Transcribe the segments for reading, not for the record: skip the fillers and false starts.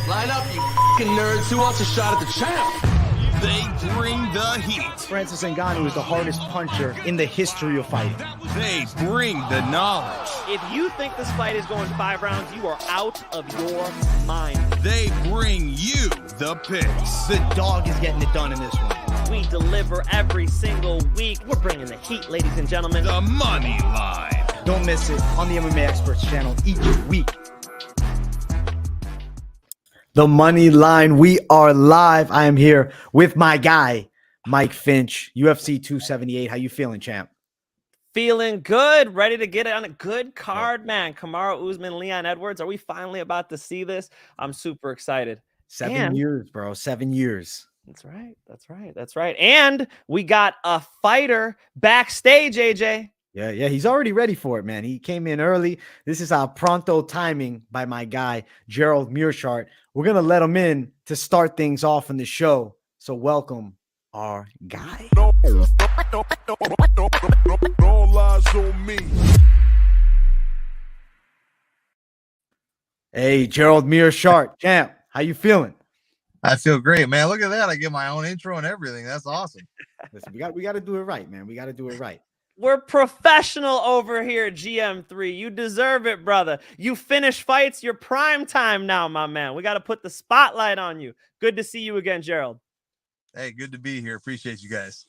Line up, you fucking nerds. Who wants a shot at the champ? They bring the heat. Francis Ngannou is the hardest puncher in the history of fighting. They bring the knowledge. If you think this fight is going 5 rounds, you are out of your mind. They bring you the picks. The dog is getting it done in this one. We deliver every single week. We're bringing the heat, ladies and gentlemen. The money line. Don't miss it on the MMA Experts channel each week. The Money Line. We are live. I am here with my guy, Mike Finch, UFC 278. How you feeling, champ? Feeling good. Ready to get it on a good card, man. Kamaru Usman, Leon Edwards. Are we finally about to see this? I'm super excited. 7 years, bro. 7 years. That's right. That's right. That's right. And we got a fighter backstage, AJ. Yeah, he's already ready for it, man. He came in early. This is our pronto timing by my guy, Gerald Meerschaert. We're going to let him in to start things off in the show. So welcome our guy. All eyes on me. Hey, Gerald Meerschaert, champ, how you feeling? I feel great, man. Look at that. I get my own intro and everything. That's awesome. Listen, we got to do it right, man. We got to do it right. We're professional over here at GM3. You deserve it, brother. You finish fights. You're prime time now, my man. We got to put the spotlight on you. Good to see you again, Gerald. Hey, good to be here. Appreciate you guys.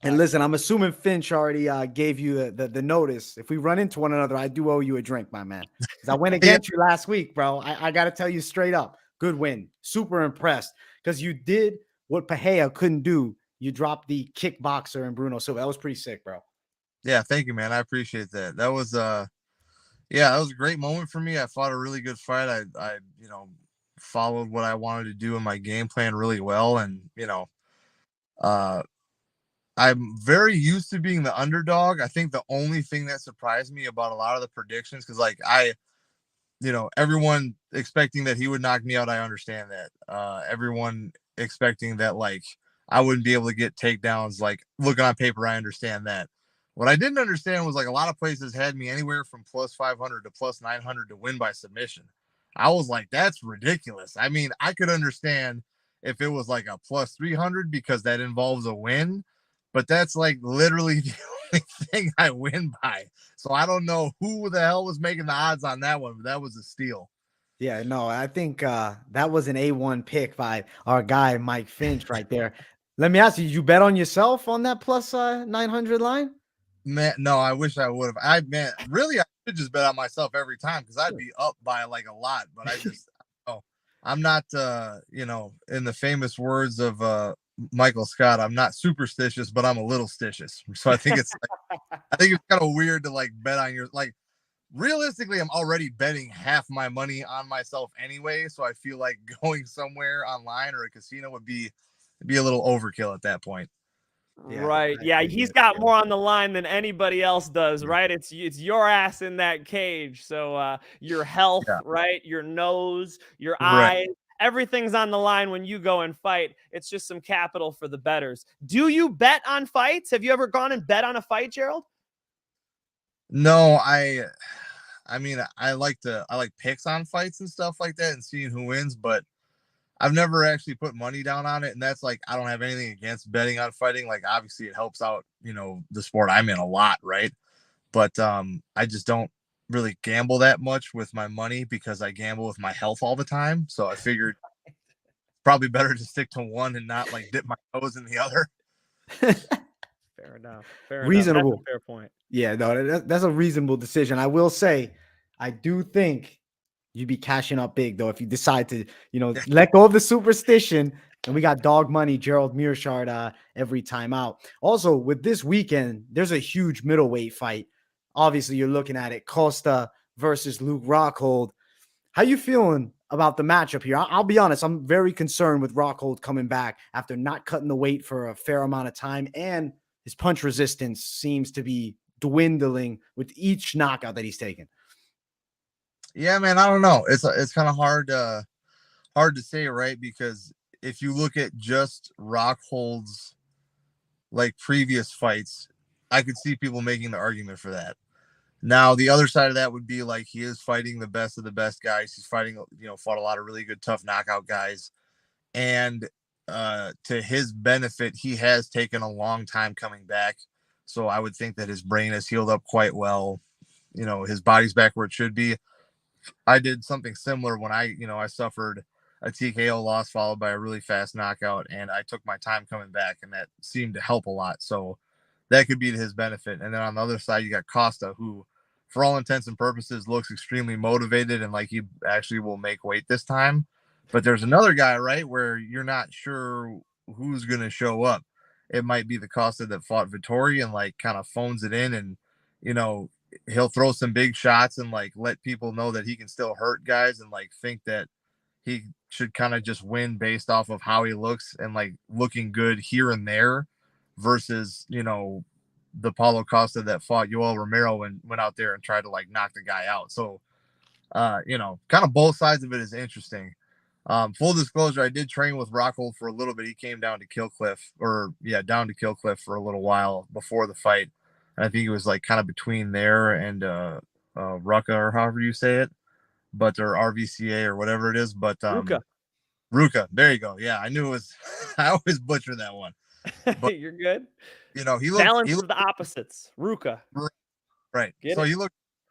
And listen, I'm assuming Finch already gave you the notice. If we run into one another, I do owe you a drink, my man. Because I went against you last week, bro. I got to tell you straight up. Good win. Super impressed. Because you did what Pereira couldn't do. You dropped the kickboxer and Bruno Silva. That was pretty sick, bro. Yeah, thank you, man. I appreciate that. That was that was a great moment for me. I fought a really good fight. I followed what I wanted to do in my game plan really well. And, I'm very used to being the underdog. I think the only thing that surprised me about a lot of the predictions, because everyone expecting that he would knock me out, I understand that. Everyone expecting that, I wouldn't be able to get takedowns, looking on paper, I understand that. What I didn't understand was a lot of places had me anywhere from plus 500 to plus 900 to win by submission. I was like, that's ridiculous. I mean, I could understand if it was a plus 300 because that involves a win, but that's literally the only thing I win by. So I don't know who the hell was making the odds on that one, but that was a steal. Yeah, no, I think that was an A1 pick by our guy, Mike Finch, right there. Let me ask you, did you bet on yourself on that plus 900 line? Man, no, I wish I would have. Really, I should just bet on myself every time because I'd be up by a lot. But I'm not, in the famous words of Michael Scott, I'm not superstitious, but I'm a little stitious. So I think it's kind of weird to bet on your realistically, I'm already betting half my money on myself anyway. So I feel like going somewhere online or a casino would be a little overkill at that point. Yeah, right. Yeah, he's got more on the line than anybody else does, right? It's your ass in that cage. So your health, right? Your nose, your eyes, everything's on the line when you go and fight. It's just some capital for the bettors. Do you bet on fights? Have you ever gone and bet on a fight, Gerald? No, I like picks on fights and stuff like that and seeing who wins, but I've never actually put money down on it. And that's I don't have anything against betting on fighting. Obviously it helps out, the sport I'm in a lot. Right. But I just don't really gamble that much with my money because I gamble with my health all the time. So I figured probably better to stick to one and not dip my toes in the other. Fair enough. Reasonable. That's a fair point. Yeah, no, that's a reasonable decision. I will say, I do think you'd be cashing up big, though, if you decide to, let go of the superstition. And we got dog money, Gerald Meerschaert, every time out. Also, with this weekend, there's a huge middleweight fight. Obviously, you're looking at it, Costa versus Rockhold. How you feeling about the matchup here? I'll be honest, I'm very concerned with Rockhold coming back after not cutting the weight for a fair amount of time, and his punch resistance seems to be dwindling with each knockout that he's taken. Yeah, man, I don't know. It's kind of hard to say, right? Because if you look at just Rockhold's previous fights, I could see people making the argument for that. Now, the other side of that would be like he is fighting the best of the best guys. He's fighting, fought a lot of really good, tough knockout guys. And to his benefit, he has taken a long time coming back. So I would think that his brain has healed up quite well. His body's back where it should be. I did something similar when I suffered a TKO loss followed by a really fast knockout, and I took my time coming back, and that seemed to help a lot. So that could be to his benefit. And then on the other side, you got Costa, who, for all intents and purposes, looks extremely motivated and like he actually will make weight this time. But there's another guy, right, where you're not sure who's going to show up. It might be the Costa that fought Vittori and like kind of phones it in, and he'll throw some big shots and like let people know that he can still hurt guys and like think that he should kind of just win based off of how he looks and like looking good here and there versus, the Paulo Costa that fought Yoel Romero and went out there and tried to like knock the guy out. So, kind of both sides of it is interesting. Full disclosure, I did train with Rockhold for a little bit. He came down to Killcliff for a little while before the fight. And I think it was like kind of between there and Rucka, or however you say it, but or RVCA or whatever it is. But Ruka, there you go. Yeah, I knew it was. I always butcher that one. But, You're good. he looked balance of the opposites. Ruka, right. Get so it?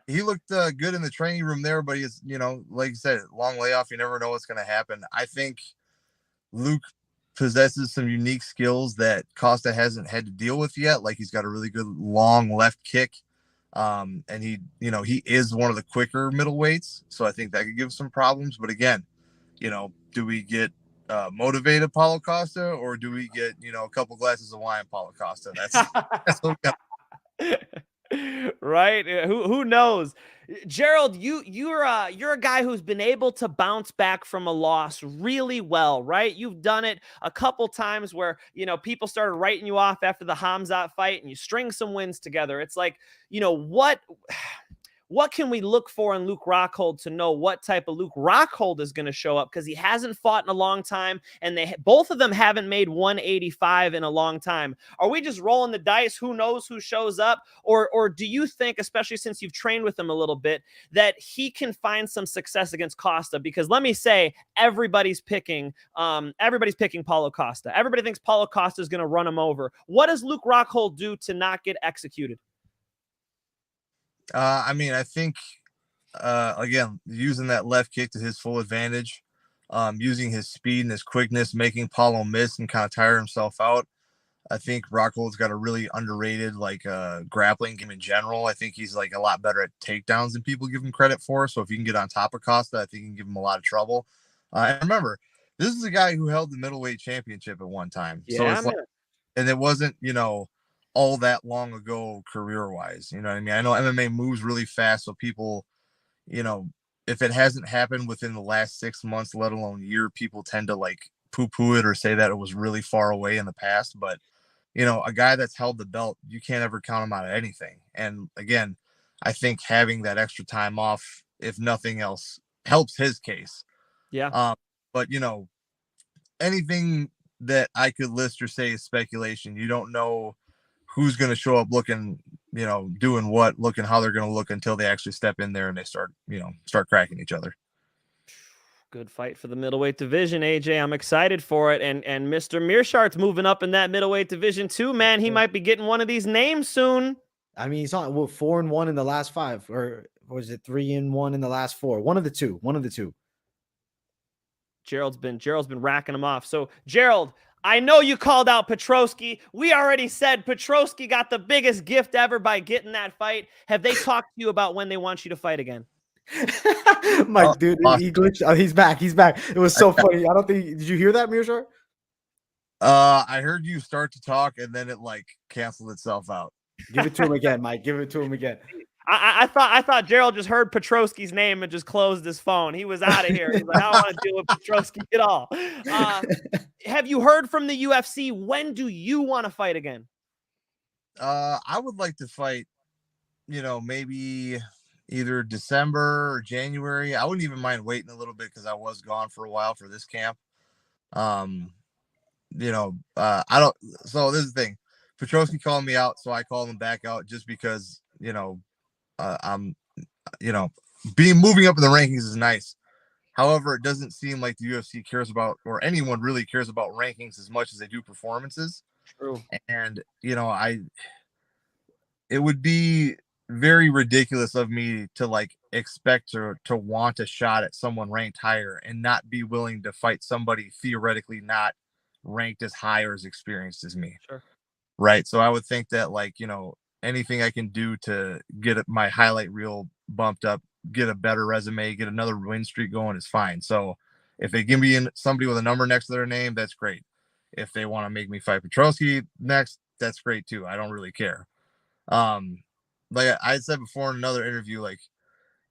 he looked good in the training room there, but he's like you said, long layoff. You never know what's going to happen. I think Luke possesses some unique skills that Costa hasn't had to deal with yet. Like he's got a really good long left kick. And he is one of the quicker middleweights. So I think that could give some problems. But again, do we get motivated Paulo Costa, or do we get, a couple glasses of wine Paulo Costa? That's what we got. Right? Who knows? Gerald, you're a guy who's been able to bounce back from a loss really well, right? You've done it a couple times where, people started writing you off after the Hamzat fight and you string some wins together. It's like, what can we look for in Luke Rockhold to know what type of Luke Rockhold is going to show up? Because he hasn't fought in a long time, and both of them haven't made 185 in a long time. Are we just rolling the dice? Who knows who shows up? Or do you think, especially since you've trained with him a little bit, that he can find some success against Costa? Because let me say, everybody's picking Paulo Costa. Everybody thinks Paulo Costa is going to run him over. What does Luke Rockhold do to not get executed? I think, again, using that left kick to his full advantage, using his speed and his quickness, making Paulo miss and kind of tire himself out. I think Rockhold's got a really underrated, grappling game in general. I think he's a lot better at takedowns than people give him credit for. So if you can get on top of Costa, I think you can give him a lot of trouble. And remember, this is a guy who held the middleweight championship at one time. Yeah, so and it wasn't, all that long ago career-wise. You know what I mean? I know MMA moves really fast, so people, if it hasn't happened within the last 6 months, let alone year, people tend to poo-poo it or say that it was really far away in the past. But, a guy that's held the belt, you can't ever count him out of anything. And again, I think having that extra time off, if nothing else, helps his case. Yeah. But, anything that I could list or say is speculation. You don't know who's going to show up looking, doing what, looking how they're going to look until they actually step in there and they start cracking each other. Good fight for the middleweight division, AJ. I'm excited for it. And Mr. Meerschaert's moving up in that middleweight division too, man. He might be getting one of these names soon. I mean, he's on 4-1 in the last 5, or was it 3-1 in the last 4? One of the two. Gerald's been racking them off. So Gerald, I know you called out Petrosky. We already said Petrosky got the biggest gift ever by getting that fight. Have they talked to you about when they want you to fight again? Mike, dude, he glitched. Oh, he's back. It was so funny. I don't think. Did you hear that, Meerschaert? I heard you start to talk and then it canceled itself out. Give it to him again, Mike. Give it to him again. I thought Gerald just heard Petrosky's name and just closed his phone. He was out of here. He's like, I don't want to deal with Petrosky at all. Have you heard from the UFC? When do you want to fight again? I would like to fight, maybe either December or January. I wouldn't even mind waiting a little bit because I was gone for a while for this camp. I don't. So this is the thing. Petrosky called me out, so I called him back out just because, I'm, moving up in the rankings is nice. However, it doesn't seem like the UFC cares about, or anyone really cares about rankings as much as they do performances. True. And, it would be very ridiculous of me to like expect to want a shot at someone ranked higher and not be willing to fight somebody theoretically not ranked as high or as experienced as me. Sure. Right. So I would think that anything I can do to get my highlight reel bumped up, get a better resume, get another win streak going is fine. So if they give me somebody with a number next to their name, that's great. If they want to make me fight Petrosky next, that's great too. I don't really care. Like I said before in another interview, like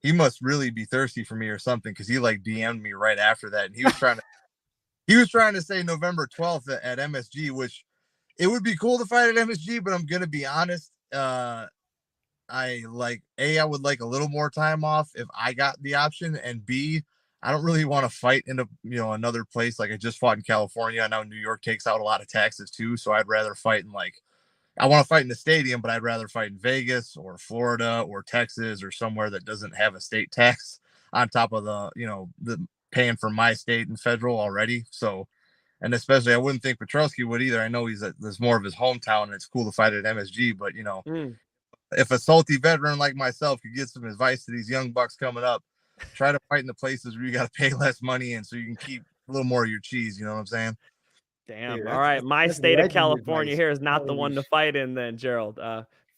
he must really be thirsty for me or something, because he like DM'd me right after that, and he was trying to say November 12th at MSG, which it would be cool to fight at MSG, but I'm gonna be honest. I would like a little more time off if I got the option, and B, I don't really want to fight in another place. Like I just fought in California. I know New York takes out a lot of taxes too, so I'd rather fight in I want to fight in the stadium, but I'd rather fight in Vegas or Florida or Texas or somewhere that doesn't have a state tax on top of the paying for my state and federal already. So, and especially I wouldn't think Petrosky would either. I know there's more of his hometown and it's cool to fight at MSG, but if a salty veteran like myself could get some advice to these young bucks coming up, try to fight in the places where you got to pay less money and so you can keep a little more of your cheese. You know what I'm saying? Damn. Dude, all right. My that's state of legend California advice. here is not the Holy one to shit. fight in then, Gerald.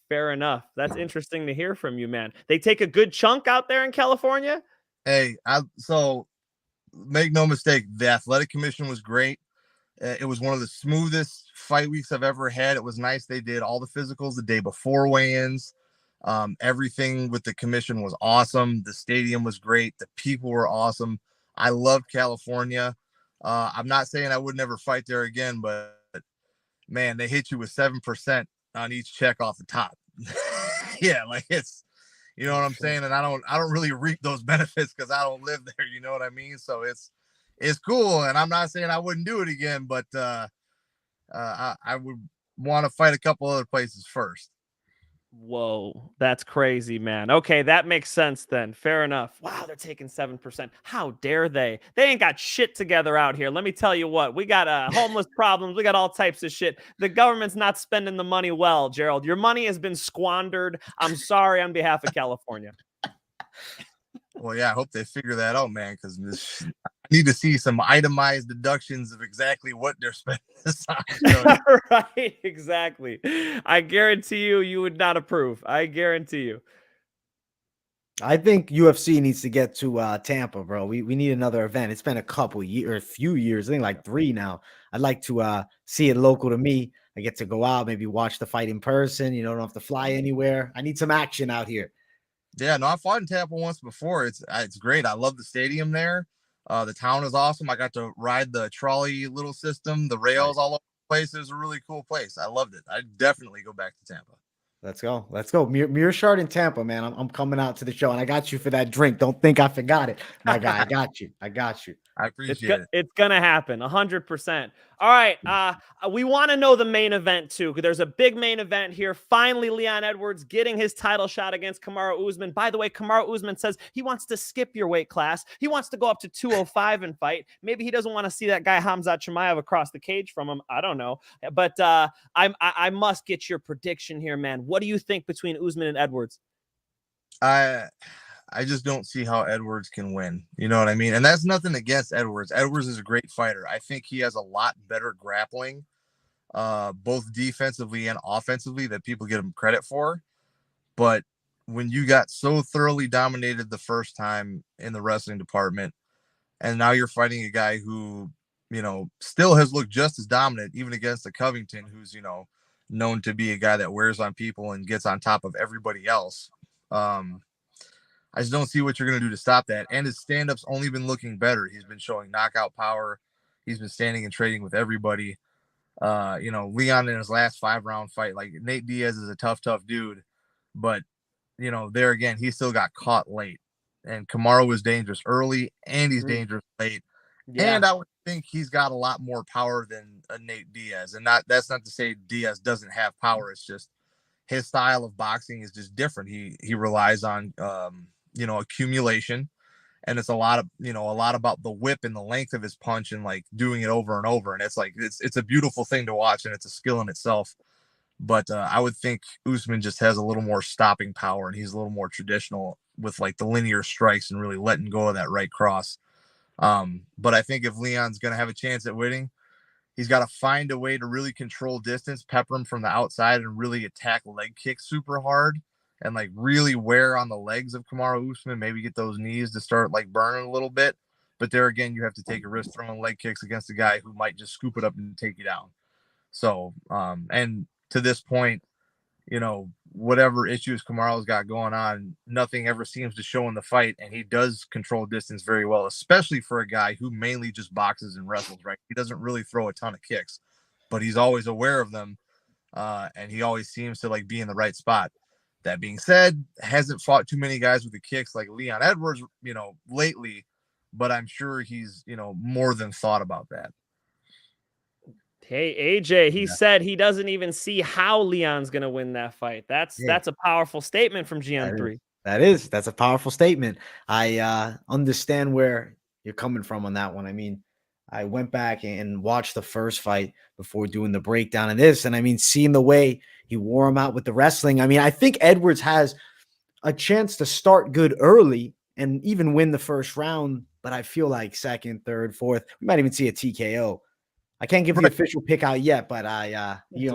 Fair enough. That's interesting to hear from you, man. They take a good chunk out there in California? Hey, so make no mistake, the athletic commission was great. It was one of the smoothest fight weeks I've ever had. It was nice. They did all the physicals the day before weigh-ins. Everything with the commission was awesome. The stadium was great. The people were awesome. I loved California. I'm not saying I would never fight there again, but man, they hit you with 7% on each check off the top. Yeah, like it's, you know what I'm saying? And I don't really reap those benefits because I don't live there. You know what I mean? So it's cool. And I'm not saying I wouldn't do it again, but I would want to fight a couple other places first. Whoa, that's crazy, man. Okay, that makes sense then. Fair enough. Wow, they're taking 7%. How dare they? They ain't got shit together out here. Let me tell you what. We got homeless problems. We got all types of shit. The government's not spending the money well, Gerald. Your money has been squandered. I'm sorry on behalf of California. Well, yeah, I hope they figure that out, man, because I need to see some itemized deductions of exactly what they're spending this on. Right, exactly. I guarantee you would not approve. I guarantee you. I think UFC needs to get to Tampa, bro. We need another event. It's been a few years, I think like 3 now. I'd like to see it local to me. I get to go out, maybe watch the fight in person. You don't have to fly anywhere. I need some action out here. Yeah, no, I fought in Tampa once before. It's great. I love the stadium there. The town is awesome. I got to ride the trolley little system, the rails all over the place. It was a really cool place. I loved it. I'd definitely go back to Tampa. Let's go. Meerschaert in Tampa, man. I'm coming out to the show, and I got you for that drink. Don't think I forgot it, my guy. I got you. I appreciate it. It's gonna happen, 100%. All right, we want to know the main event too, because there's a big main event here. Finally, Leon Edwards getting his title shot against Kamaru Usman. By the way, Kamaru Usman says he wants to skip your weight class. He wants to go up to 205 and fight. Maybe he doesn't want to see that guy Hamzat Chimaev across the cage from him. I don't know, but I must get your prediction here, man. What do you think between Usman and Edwards? I just don't see how Edwards can win. You know what I mean? And that's nothing against Edwards. Edwards is a great fighter. I think he has a lot better grappling, both defensively and offensively, that people give him credit for. But when you got so thoroughly dominated the first time in the wrestling department, and now you're fighting a guy who, still has looked just as dominant, even against a Covington, who's, known to be a guy that wears on people and gets on top of everybody else. I just don't see what you're going to do to stop that. And his stand-up's only been looking better. He's been showing knockout power. He's been standing and trading with everybody. Leon in his last 5-round fight, like Nate Diaz is a tough dude. But, there again, he still got caught late. And Kamaru was dangerous early, and he's dangerous late. Yeah. And I would think he's got a lot more power than a Nate Diaz. And that's not to say Diaz doesn't have power. It's just his style of boxing is just different. He relies on accumulation, and it's a lot about the whip and the length of his punch and like doing it over and over. And it's like it's a beautiful thing to watch, and it's a skill in itself. But I would think Usman just has a little more stopping power, and he's a little more traditional with like the linear strikes and really letting go of that right cross. But I think if Leon's going to have a chance at winning, he's got to find a way to really control distance, pepper him from the outside, and really attack leg kicks super hard and like really wear on the legs of Kamaru Usman, maybe get those knees to start like burning a little bit. But there again, you have to take a risk throwing leg kicks against a guy who might just scoop it up and take you down. So, and to this point, whatever issues Kamaru's got going on, nothing ever seems to show in the fight. And he does control distance very well, especially for a guy who mainly just boxes and wrestles, right? He doesn't really throw a ton of kicks, but he's always aware of them. And he always seems to like be in the right spot. That being said, hasn't fought too many guys with the kicks like Leon Edwards, lately, but I'm sure he's, more than thought about that. Hey, AJ, he said he doesn't even see how Leon's going to win that fight. That's a powerful statement from GM3. That's a powerful statement. I understand where you're coming from on that one. I mean, I went back and watched the first fight before doing the breakdown of this. And I mean, seeing the way he wore him out with the wrestling. I mean, I think Edwards has a chance to start good early and even win the first round. But I feel like second, third, fourth, we might even see a TKO. I can't give the official pick out yet, but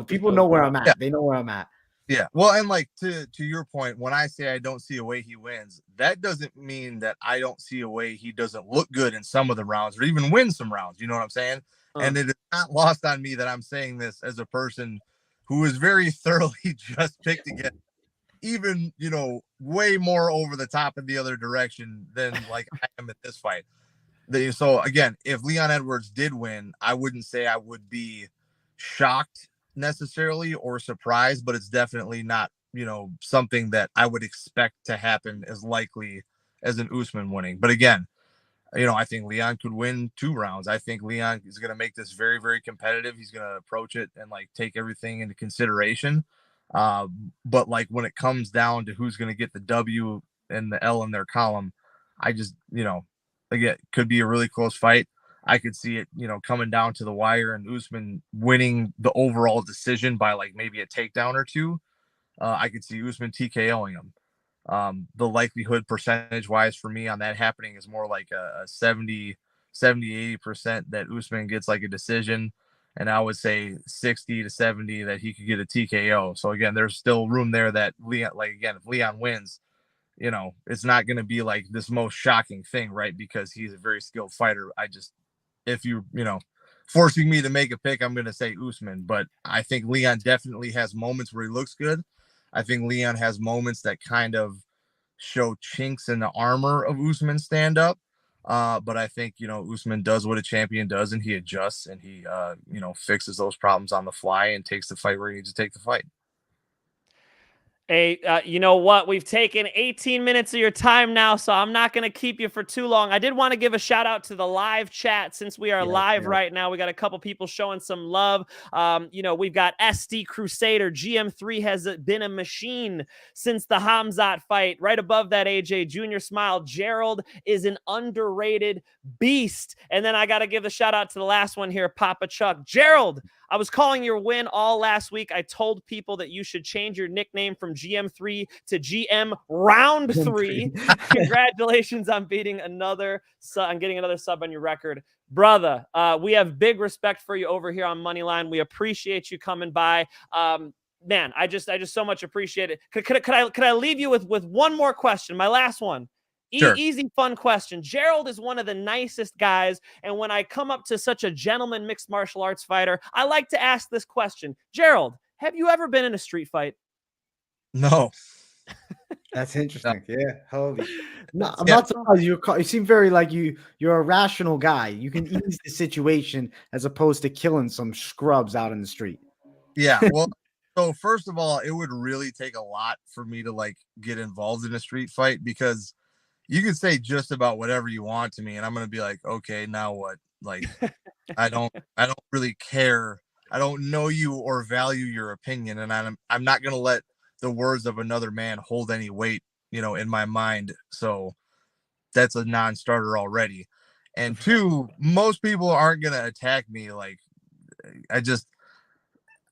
people know where I'm at. Yeah. They know where I'm at. Yeah. Well, and like to your point, when I say I don't see a way he wins, that doesn't mean that I don't see a way he doesn't look good in some of the rounds or even win some rounds. You know what I'm saying? And it is not lost on me that I'm saying this as a person who is very thoroughly just picked again, even, way more over the top in the other direction than like I am at this fight. So again, if Leon Edwards did win, I wouldn't say I would be shocked necessarily or surprised, but it's definitely not, something that I would expect to happen as likely as an Usman winning. But again, I think Leon could win 2 rounds. I think Leon is going to make this very, very competitive. He's going to approach it and like take everything into consideration. But like when it comes down to who's going to get the W and the L in their column, I just, again, could be a really close fight. I could see it, coming down to the wire and Usman winning the overall decision by like maybe a takedown or 2. I could see Usman TKOing him. The likelihood percentage wise for me on that happening is more like a 80% that Usman gets like a decision. And I would say 60 to 70 that he could get a TKO. So again, there's still room there that Leon, like again, if Leon wins, it's not going to be like this most shocking thing, right? Because he's a very skilled fighter. If you, forcing me to make a pick, I'm going to say Usman, but I think Leon definitely has moments where he looks good. I think Leon has moments that kind of show chinks in the armor of Usman's stand up. But I think, Usman does what a champion does, and he adjusts and he, fixes those problems on the fly and takes the fight where he needs to take the fight. Hey, you know what? We've taken 18 minutes of your time now, so I'm not going to keep you for too long. I did want to give a shout out to the live chat since we are live right now. We got a couple people showing some love. We've got SD Crusader. GM3 has been a machine since the Hamzat fight. Right above that, AJ Junior Smile. Gerald is an underrated beast. And then I got to give a shout out to the last one here, Papa Chuck. Gerald, I was calling your win all last week. I told people that you should change your nickname from GM3 to GM Round 3. Congratulations on beating another on getting another sub on your record. Brother, we have big respect for you over here on Moneyline. We appreciate you coming by. Man, I just so much appreciate it. Could I leave you with one more question? My last one. Sure. Easy, fun question. Gerald is one of the nicest guys, and when I come up to such a gentleman mixed martial arts fighter, I like to ask this question. Gerald, have you ever been in a street fight? No. That's interesting. Yeah. Holy. No, I'm not surprised. You seem very like you're a rational guy. You can ease the situation as opposed to killing some scrubs out in the street. Yeah. Well, so first of all, it would really take a lot for me to like get involved in a street fight, because you can say just about whatever you want to me, and I'm going to be like, okay, now what? Like, I don't really care. I don't know you or value your opinion, and I'm not going to let the words of another man hold any weight, in my mind. So that's a non-starter already. And two, most people aren't going to attack me. Like,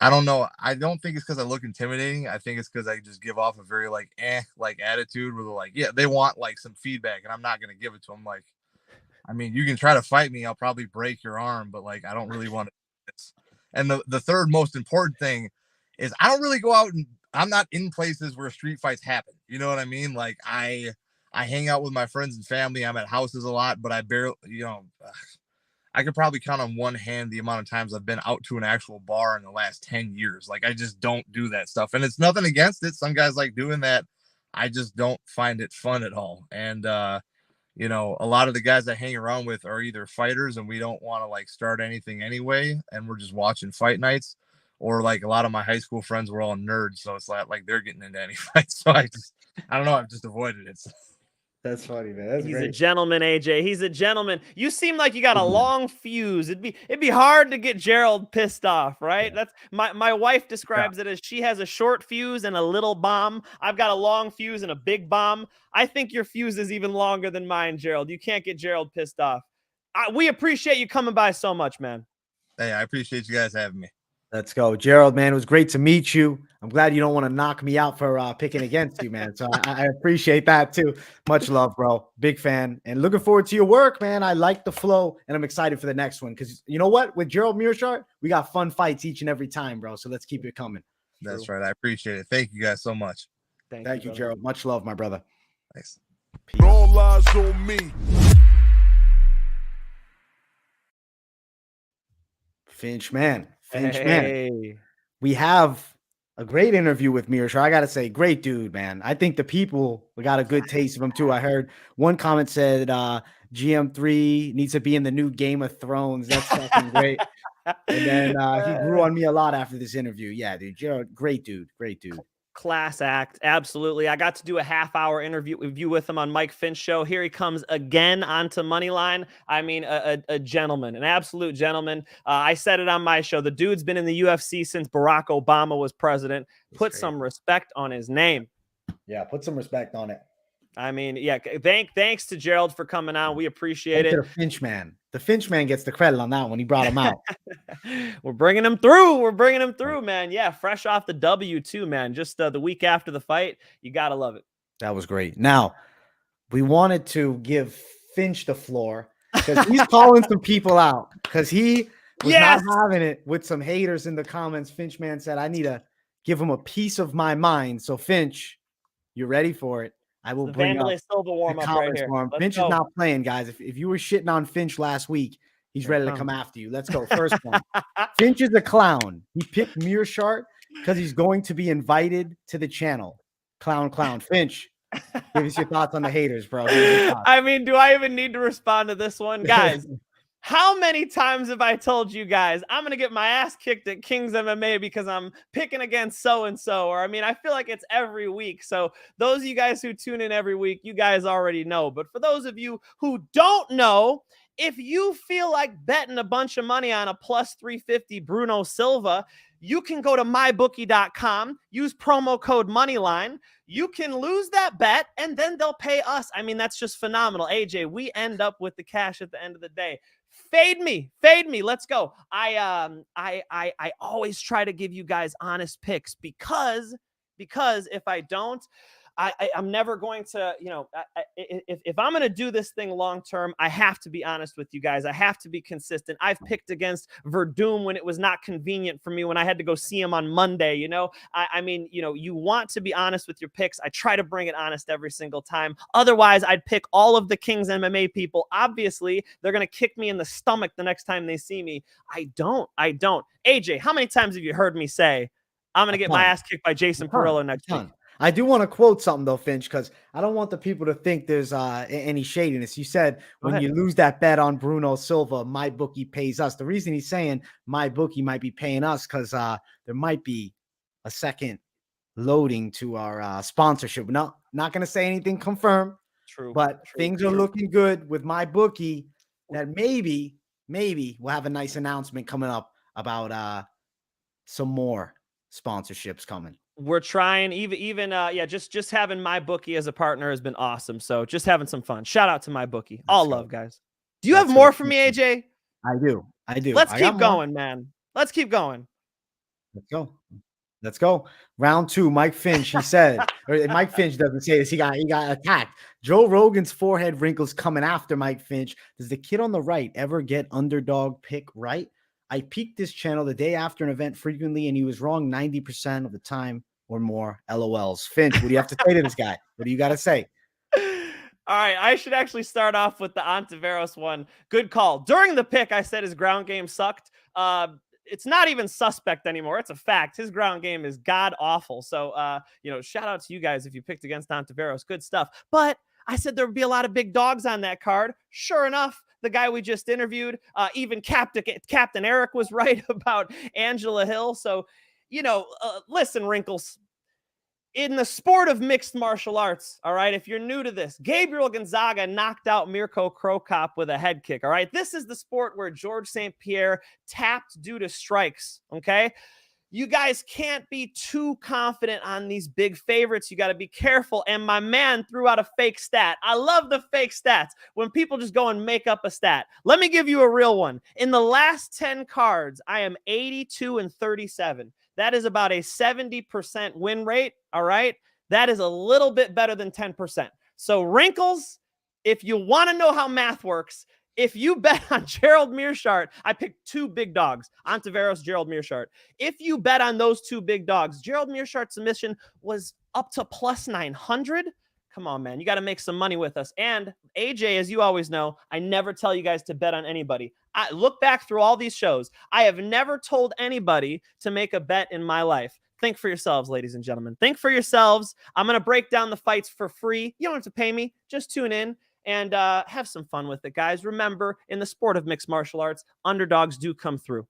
I don't know. I don't think it's because I look intimidating. I think it's because I just give off a very like attitude where they're like, yeah, they want like some feedback and I'm not going to give it to them. Like, I mean, you can try to fight me. I'll probably break your arm, but like, I don't really want to. And the third most important thing is I don't really go out and I'm not in places where street fights happen. You know what I mean? Like I hang out with my friends and family. I'm at houses a lot, but I barely, I could probably count on one hand the amount of times I've been out to an actual bar in the last 10 years. Like, I just don't do that stuff. And it's nothing against it. Some guys like doing that. I just don't find it fun at all. And, a lot of the guys I hang around with are either fighters and we don't want to like start anything anyway. And we're just watching fight nights, or like a lot of my high school friends were all nerds. So it's like they're getting into any fight. So I don't know. I've just avoided it. That's funny, man. That's He's great. a gentleman, AJ. He's a gentleman. You seem like you got a long fuse. It'd be hard to get Gerald pissed off, right? That's my wife describes it as she has a short fuse and a little bomb. I've got a long fuse and a big bomb. I think your fuse is even longer than mine, Gerald. You can't get Gerald pissed off. We appreciate you coming by so much, man. Hey, I appreciate you guys having me. Let's go. Gerald, man, it was great to meet you. I'm glad you don't want to knock me out for picking against you, man. So I appreciate that too. Much love, bro. Big fan. And looking forward to your work, man. I like the flow, and I'm excited for the next one. Because you know what? With Gerald Meerschaert, we got fun fights each and every time, bro. So let's keep it coming. That's right. I appreciate it. Thank you guys so much. Thank you, Gerald. Much love, my brother. Thanks. All eyes on me. Finch, man. We have a great interview with Meerschaert. I got to say, great dude, man. I think the people, we got a good taste of him too. I heard one comment said GM3 needs to be in the new Game of Thrones. That's fucking great. And then he grew on me a lot after this interview. Yeah, dude. Gerald, great dude. Class act. Absolutely. I got to do a half-hour interview with him on Mike Finch show. Here he comes again onto Moneyline. I mean, a gentleman, an absolute gentleman. I said it on my show. The dude's been in the UFC since Barack Obama was president. Put some respect on his name. Yeah, put some respect on it. I mean, yeah, thanks to Gerald for coming on. We appreciate it. The Finch man. The Finch man gets the credit on that one. He brought him out. We're bringing him through. Man. Yeah, fresh off the W too, man. Just the week after the fight. You got to love it. That was great. Now, we wanted to give Finch the floor because he's calling some people out because he was not having it with some haters in the comments. Finch man said, I need to give him a piece of my mind. So, Finch, you ready for it? I will bring up Silva warm up right here. Finch is not playing, guys. If you were shitting on Finch last week, he's ready to come after you. Let's go. First one. Finch is a clown. He picked Meerschaert because he's going to be invited to the channel. Clown. Finch, give us your thoughts on the haters, bro. I mean, do I even need to respond to this one? Guys, how many times have I told you guys I'm going to get my ass kicked at King's MMA because I'm picking against so-and-so? Or, I mean, I feel like it's every week. So those of you guys who tune in every week, you guys already know. But for those of you who don't know, if you feel like betting a bunch of money on a plus 350 Bruno Silva, you can go to mybookie.com, use promo code Moneyline. You can lose that bet, and then they'll pay us. I mean, that's just phenomenal. AJ, we end up with the cash at the end of the day. Fade me. Let's go. I always try to give you guys honest picks because if I don't, I'm never going to, if I'm going to do this thing long term, I have to be honest with you guys. I have to be consistent. I've picked against Verdum when it was not convenient for me, when I had to go see him on Monday. I mean, you want to be honest with your picks. I try to bring it honest every single time. Otherwise, I'd pick all of the King's MMA people. Obviously, they're going to kick me in the stomach the next time they see me. I don't. AJ, how many times have you heard me say I'm going to get my ass kicked by Jason Perillo next week? I do want to quote something though, Finch, because I don't want the people to think there's any shadiness. You said when you lose that bet on Bruno Silva, my bookie pays us. The reason he's saying my bookie might be paying us because there might be a second loading to our sponsorship. No, not going to say anything confirmed. But things are looking good with my bookie. That maybe we'll have a nice announcement coming up about some more sponsorships coming. We're trying even yeah, just having my bookie as a partner has been awesome. So just having some fun. Shout out to my bookie. All love, guys. Do you have more for me, AJ? I do. Let's keep going, man. Let's keep going. Let's go. Round 2, Mike Finch. He said, or Mike Finch doesn't say this. He got attacked. Joe Rogan's forehead wrinkles coming after Mike Finch. Does the kid on the right ever get underdog pick right? I peeked this channel the day after an event frequently, and he was wrong 90% of the time or more. LOLs. Finch, what do you have to say to this guy? What do you got to say? All right, I should actually start off with the Ontiveros one. Good call. During the pick, I said his ground game sucked. It's not even suspect anymore. It's a fact. His ground game is god awful. So, shout out to you guys if you picked against Ontiveros. Good stuff. But I said there would be a lot of big dogs on that card. Sure enough, the guy we just interviewed, even Captain Eric was right about Angela Hill. So, listen, Wrinkles. In the sport of mixed martial arts, all right, if you're new to this, Gabriel Gonzaga knocked out Mirko Krokop with a head kick, all right? This is the sport where George St. Pierre tapped due to strikes, okay? You guys can't be too confident on these big favorites. You got to be careful. And my man threw out a fake stat. I love the fake stats when people just go and make up a stat. Let me give you a real one. In the last 10 cards, I am 82-37. That is about a 70% win rate, all right? That is a little bit better than 10%. So Wrinkles, if you want to know how math works, if you bet on Gerald Meerschaert, I picked 2 big dogs, Ontiveros, Gerald Meerschaert. If you bet on those 2 big dogs, Gerald Meerschaert's submission was up to plus 900. Come on, man. You got to make some money with us. And AJ, as you always know, I never tell you guys to bet on anybody. I look back through all these shows. I have never told anybody to make a bet in my life. Think for yourselves, ladies and gentlemen. Think for yourselves. I'm going to break down the fights for free. You don't have to pay me. Just tune in and have some fun with it, guys. Remember, in the sport of mixed martial arts, underdogs do come through.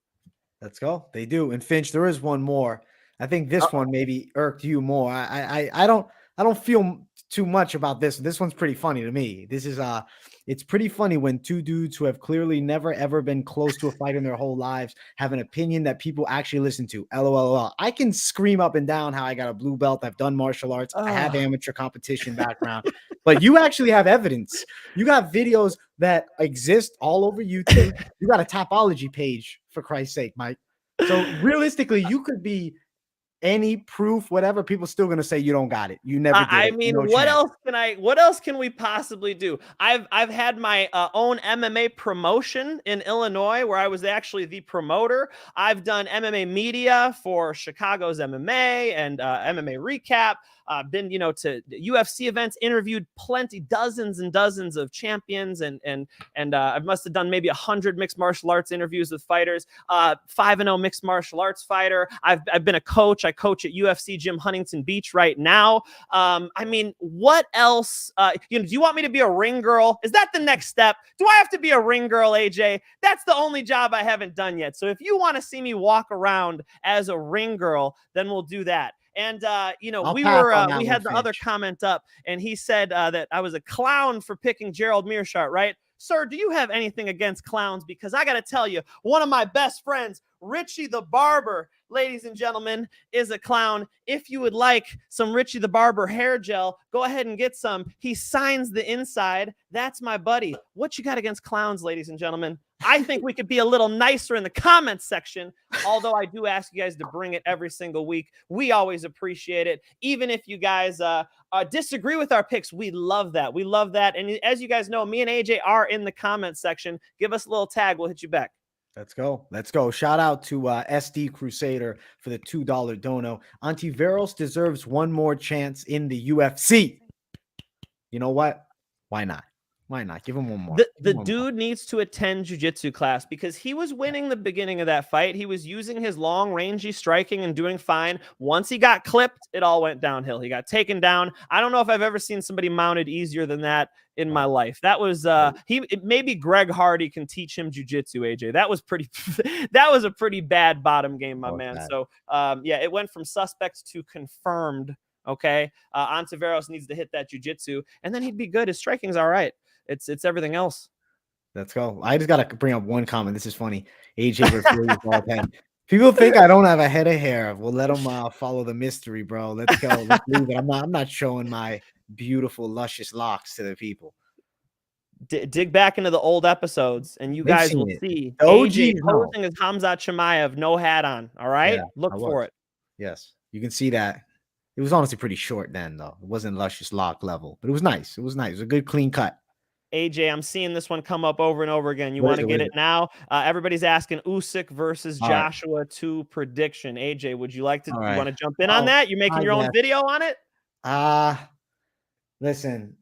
Let's go. They do. And Finch, there is one more. I think this one maybe irked you more. I don't feel too much about this. This one's pretty funny to me. This is it's pretty funny when 2 dudes who have clearly never ever been close to a fight in their whole lives have an opinion that people actually listen to. LOL. I can scream up and down how I got a blue belt. I've done martial arts. I have amateur competition background. But you actually have evidence. You got videos that exist all over YouTube. You got a Tapology page, for Christ's sake, Mike. So realistically, you could be any proof, whatever, people still gonna say you don't got it. You never did. I mean, no what chance. What else can we possibly do? I've had my own MMA promotion in Illinois where I was actually the promoter. I've done MMA media for Chicago's MMA and MMA Recap. Been, to UFC events, interviewed dozens and dozens of champions, and I must have done maybe 100 mixed martial arts interviews with fighters. 5-0 mixed martial arts fighter. I've been a coach. I coach at UFC Gym Huntington Beach right now. I mean, what else? Do you want me to be a ring girl? Is that the next step? Do I have to be a ring girl, AJ? That's the only job I haven't done yet. So if you want to see me walk around as a ring girl, then we'll do that. And, we had the other comment up, and he said that I was a clown for picking Gerald Meerschaert, right? Sir, do you have anything against clowns? Because I got to tell you, one of my best friends, Richie the Barber, ladies and gentlemen, is a clown. If you would like some Richie the Barber hair gel, go ahead and get some. He signs the inside. That's my buddy. What you got against clowns, ladies and gentlemen? I think we could be a little nicer in the comments section, although I do ask you guys to bring it every single week. We always appreciate it. Even if you guys disagree with our picks, we love that. We love that. And as you guys know, me and AJ are in the comments section. Give us a little tag. We'll hit you back. Let's go. Let's go. Shout out to SD Crusader for the $2 dono. Ontiveros deserves one more chance in the UFC. You know what? Why not? Why not? Give him one more. The dude needs to attend jiu-jitsu class because he was winning the beginning of that fight. He was using his long, rangy striking and doing fine. Once he got clipped, it all went downhill. He got taken down. I don't know if I've ever seen somebody mounted easier than that in my life. That was maybe Greg Hardy can teach him jiu-jitsu, AJ. That was a pretty bad bottom game, my man. So it went from suspect to confirmed. Okay. Ontiveros needs to hit that jiu-jitsu and then he'd be good. His striking's all right. It's everything else. Let's go. I just got to bring up one comment. This is funny. AJ refers all the time. People think I don't have a head of hair. We'll let them follow the mystery, bro. Let's go. Let's leave it. I'm not showing my beautiful, luscious locks to the people. Dig back into the old episodes, and you They've guys seen will it. see The AJ OGs know. posing as Hamzat Chimaev, no hat on. All right, Yeah, look I for was. it. Yes, you can see that. It was honestly pretty short then, though. It wasn't luscious lock level, but it was nice. It was nice. It was a good, clean cut. AJ, I'm seeing this one come up over and over again. You What want is to it? What get is it now? Everybody's asking Usyk versus All right. Joshua 2 prediction. AJ, would you like to? All You right. want to jump in on that? You're making I your own guess. video on it. Listen,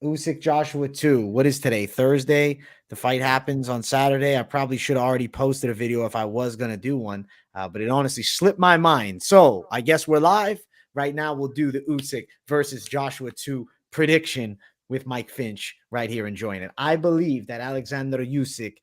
Usyk Joshua 2. What is today? Thursday. The fight happens on Saturday. I probably should have already posted a video if I was gonna do one, but it honestly slipped my mind. So I guess we're live right now. We'll do the Usyk versus Joshua 2 prediction with Mike Finch right here enjoying it. I believe that Alexander Usyk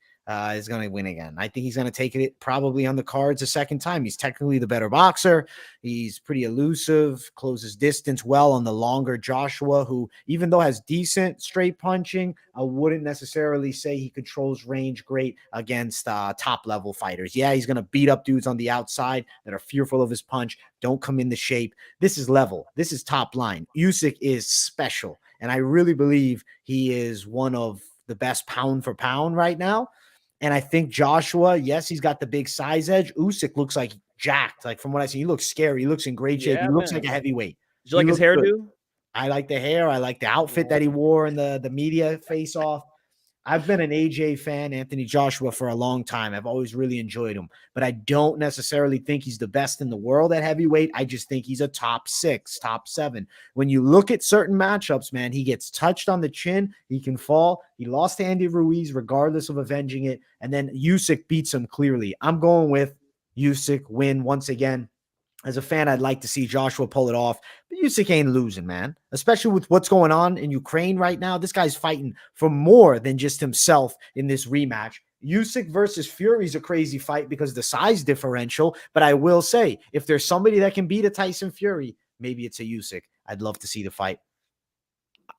is going to win again. I think he's going to take it probably on the cards a second time. He's technically the better boxer. He's pretty elusive, closes distance well on the longer Joshua, who even though has decent straight punching, I wouldn't necessarily say he controls range great against top level fighters. Yeah, he's going to beat up dudes on the outside that are fearful of his punch, don't come in the shape. This is level. This is top line. Usyk is special. And I really believe he is one of the best pound for pound right now. And I think Joshua, yes, he's got the big size edge. Usyk looks like jacked. Like from what I see, he looks scary. He looks in great shape. Yeah, He looks man. like a heavyweight. Did you like his hairdo? I like the hair. I like the outfit that he wore in the media face off. I've been an AJ fan, Anthony Joshua, for a long time. I've always really enjoyed him, but I don't necessarily think he's the best in the world at heavyweight. I just think he's a top 6, top 7. When you look at certain matchups, man, he gets touched on the chin. He can fall. He lost to Andy Ruiz regardless of avenging it. And then Usyk beats him clearly. I'm going with Usyk win once again. As a fan, I'd like to see Joshua pull it off, but Usyk ain't losing, man. Especially with what's going on in Ukraine right now. This guy's fighting for more than just himself in this rematch. Usyk versus Fury is a crazy fight because of the size differential, but I will say, if there's somebody that can beat a Tyson Fury, maybe it's a Usyk. I'd love to see the fight.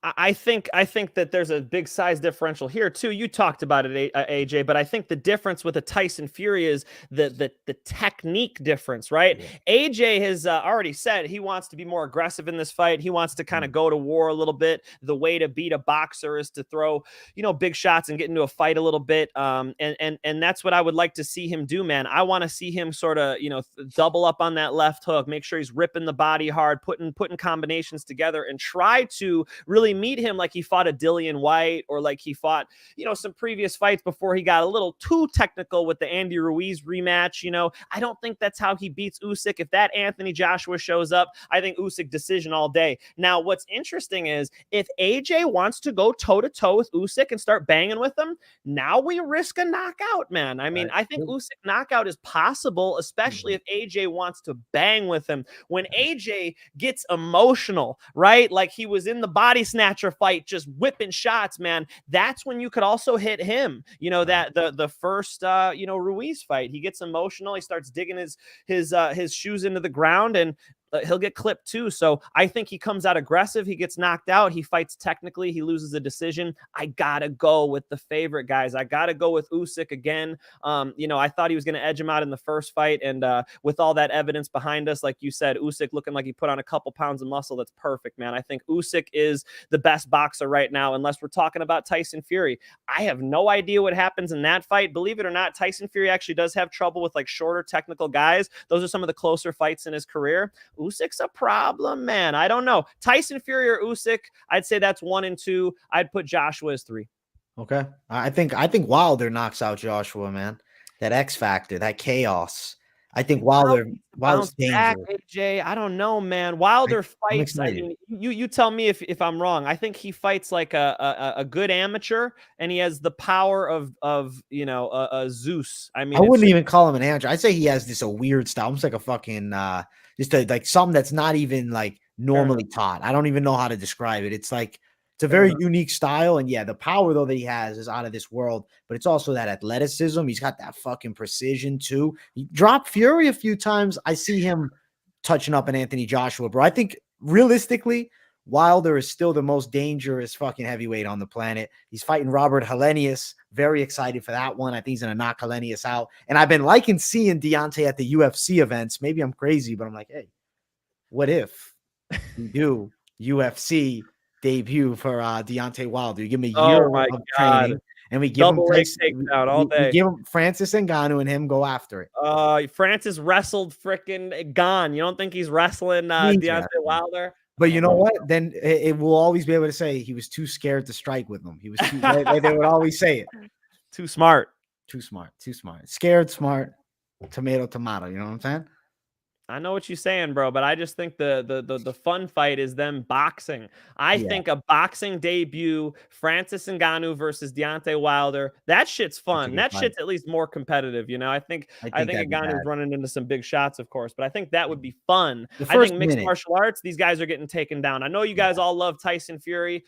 I think that there's a big size differential here too. You talked about it, AJ, but I think the difference with a Tyson Fury is the technique difference, right? Yeah. AJ has already said he wants to be more aggressive in this fight. He wants to kind of go to war a little bit. The way to beat a boxer is to throw, big shots and get into a fight a little bit. And that's what I would like to see him do, man. I want to see him sort of, double up on that left hook, make sure he's ripping the body hard, putting combinations together, and try to really meet him like he fought a Dillian White or like he fought, some previous fights before he got a little too technical with the Andy Ruiz rematch. I don't think that's how he beats Usyk. If that Anthony Joshua shows up, I think Usyk decision all day. Now, what's interesting is if AJ wants to go toe-to-toe with Usyk and start banging with him, now we risk a knockout, man. I mean, I think Usyk knockout is possible, especially if AJ wants to bang with him. When AJ gets emotional, right? Like he was in the body snatcher fight, just whipping shots, man. That's when you could also hit him. That the first Ruiz fight, he gets emotional, he starts digging his shoes into the ground, and he'll get clipped too. So I think he comes out aggressive. He gets knocked out. He fights technically. He loses a decision. I gotta go with the favorite, guys. I gotta go with Usyk again. I thought he was going to edge him out in the first fight. And with all that evidence behind us, like you said, Usyk looking like he put on a couple pounds of muscle. That's perfect, man. I think Usyk is the best boxer right now, unless we're talking about Tyson Fury. I have no idea what happens in that fight. Believe it or not, Tyson Fury actually does have trouble with like shorter technical guys. Those are some of the closer fights in his career. Usyk's a problem, man. I don't know. Tyson Fury or Usyk, I'd say that's 1 and 2. I'd put Joshua as 3. Okay. I think Wilder knocks out Joshua, man. That X factor, that chaos. I think Wilder's dangerous. AJ, I don't know, man. Wilder fights. I mean, you tell me if I'm wrong. I think he fights like a good amateur, and he has the power of a Zeus. I mean, I wouldn't even call him an amateur. I'd say he has a weird style. Almost like a fucking like something that's not even like normally taught. I don't even know how to describe it. It's like it's a very unique style. And yeah, the power though that he has is out of this world, but it's also that athleticism. He's got that fucking precision too. He dropped Fury a few times. I see him touching up an Anthony Joshua, bro. I think realistically, Wilder is still the most dangerous fucking heavyweight on the planet. He's fighting Robert Helenius, Very excited for that one. I think he's going to knock Kalenius out. And I've been liking seeing Deontay at the UFC events. Maybe I'm crazy, but I'm like, hey, what if we do UFC debut for Deontay Wilder? You give him a year of training, and we give him takedown all day. We give him Francis Ngannou and him go after it. Francis wrestled freaking Gone. You don't think he's wrestling Deontay Wilder? But you know what? Then it will always be able to say he was too scared to strike with them. He was too, they would always say it. Too smart. Scared, smart, tomato. You know what I'm saying? I know what you're saying, bro, but I just think the fun fight is them boxing. I think a boxing debut, Francis Ngannou versus Deontay Wilder, that shit's fun. That shit's at least more competitive, you know. I think Ngannou's running into some big shots, of course, but I think that would be fun. I think mixed martial arts, these guys are getting taken down. I know you guys all love Tyson Fury.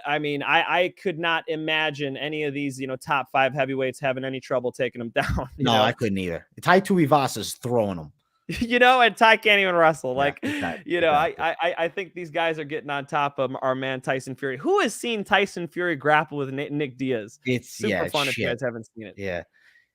I mean, I could not imagine any of these, top 5 heavyweights having any trouble taking them down. No, I couldn't either. Tai Tuivasa's throwing them. And Ty can't even wrestle. Exactly. I think these guys are getting on top of our man Tyson Fury. Who has seen Tyson Fury grapple with Nick Diaz? It's super fun if you guys haven't seen it. Yeah,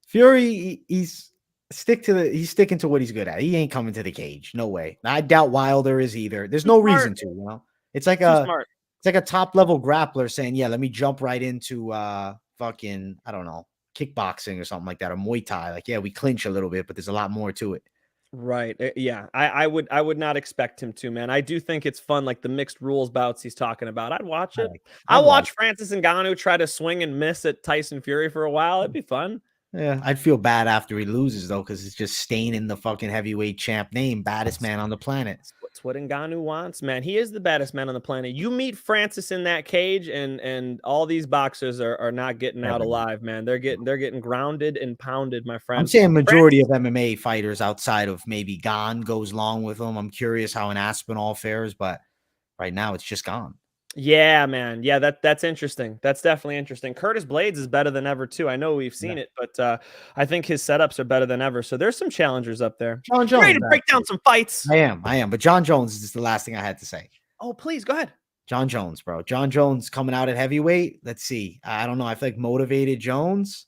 Fury, he's sticking to what he's good at. He ain't coming to the cage. No way. I doubt Wilder is either. There's no reason to. It's like a top level grappler saying, "Yeah, let me jump right into fucking I don't know kickboxing or something like that or Muay Thai." Like, yeah, we clinch a little bit, but there's a lot more to it. Right. Yeah. I would not expect him to, man. I do think it's fun, like the mixed rules bouts he's talking about. I'd watch it. I'll watch Francis Ngannou try to swing and miss at Tyson Fury for a while. It'd be fun. Yeah, I'd feel bad after he loses though, because it's just staining the fucking heavyweight champ name, baddest man on the planet. That's what Ngannou wants, man. He is the baddest man on the planet. You meet Francis in that cage, and all these boxers are not getting out alive, man. They're getting grounded and pounded, my friend. I'm saying majority of MMA fighters outside of maybe Gane goes along with them. I'm curious how an Aspinall fares, but right now it's just Gane. Yeah, man. Yeah, that's interesting. That's definitely interesting. Curtis Blades is better than ever too. I know we've seen it, but I think his setups are better than ever. So there's some challengers up there. John Jones, ready to break down some fights. I am. But John Jones is the last thing I had to say. Oh, please go ahead. John Jones, bro. John Jones coming out at heavyweight. Let's see. I don't know. I feel like Motivated Jones.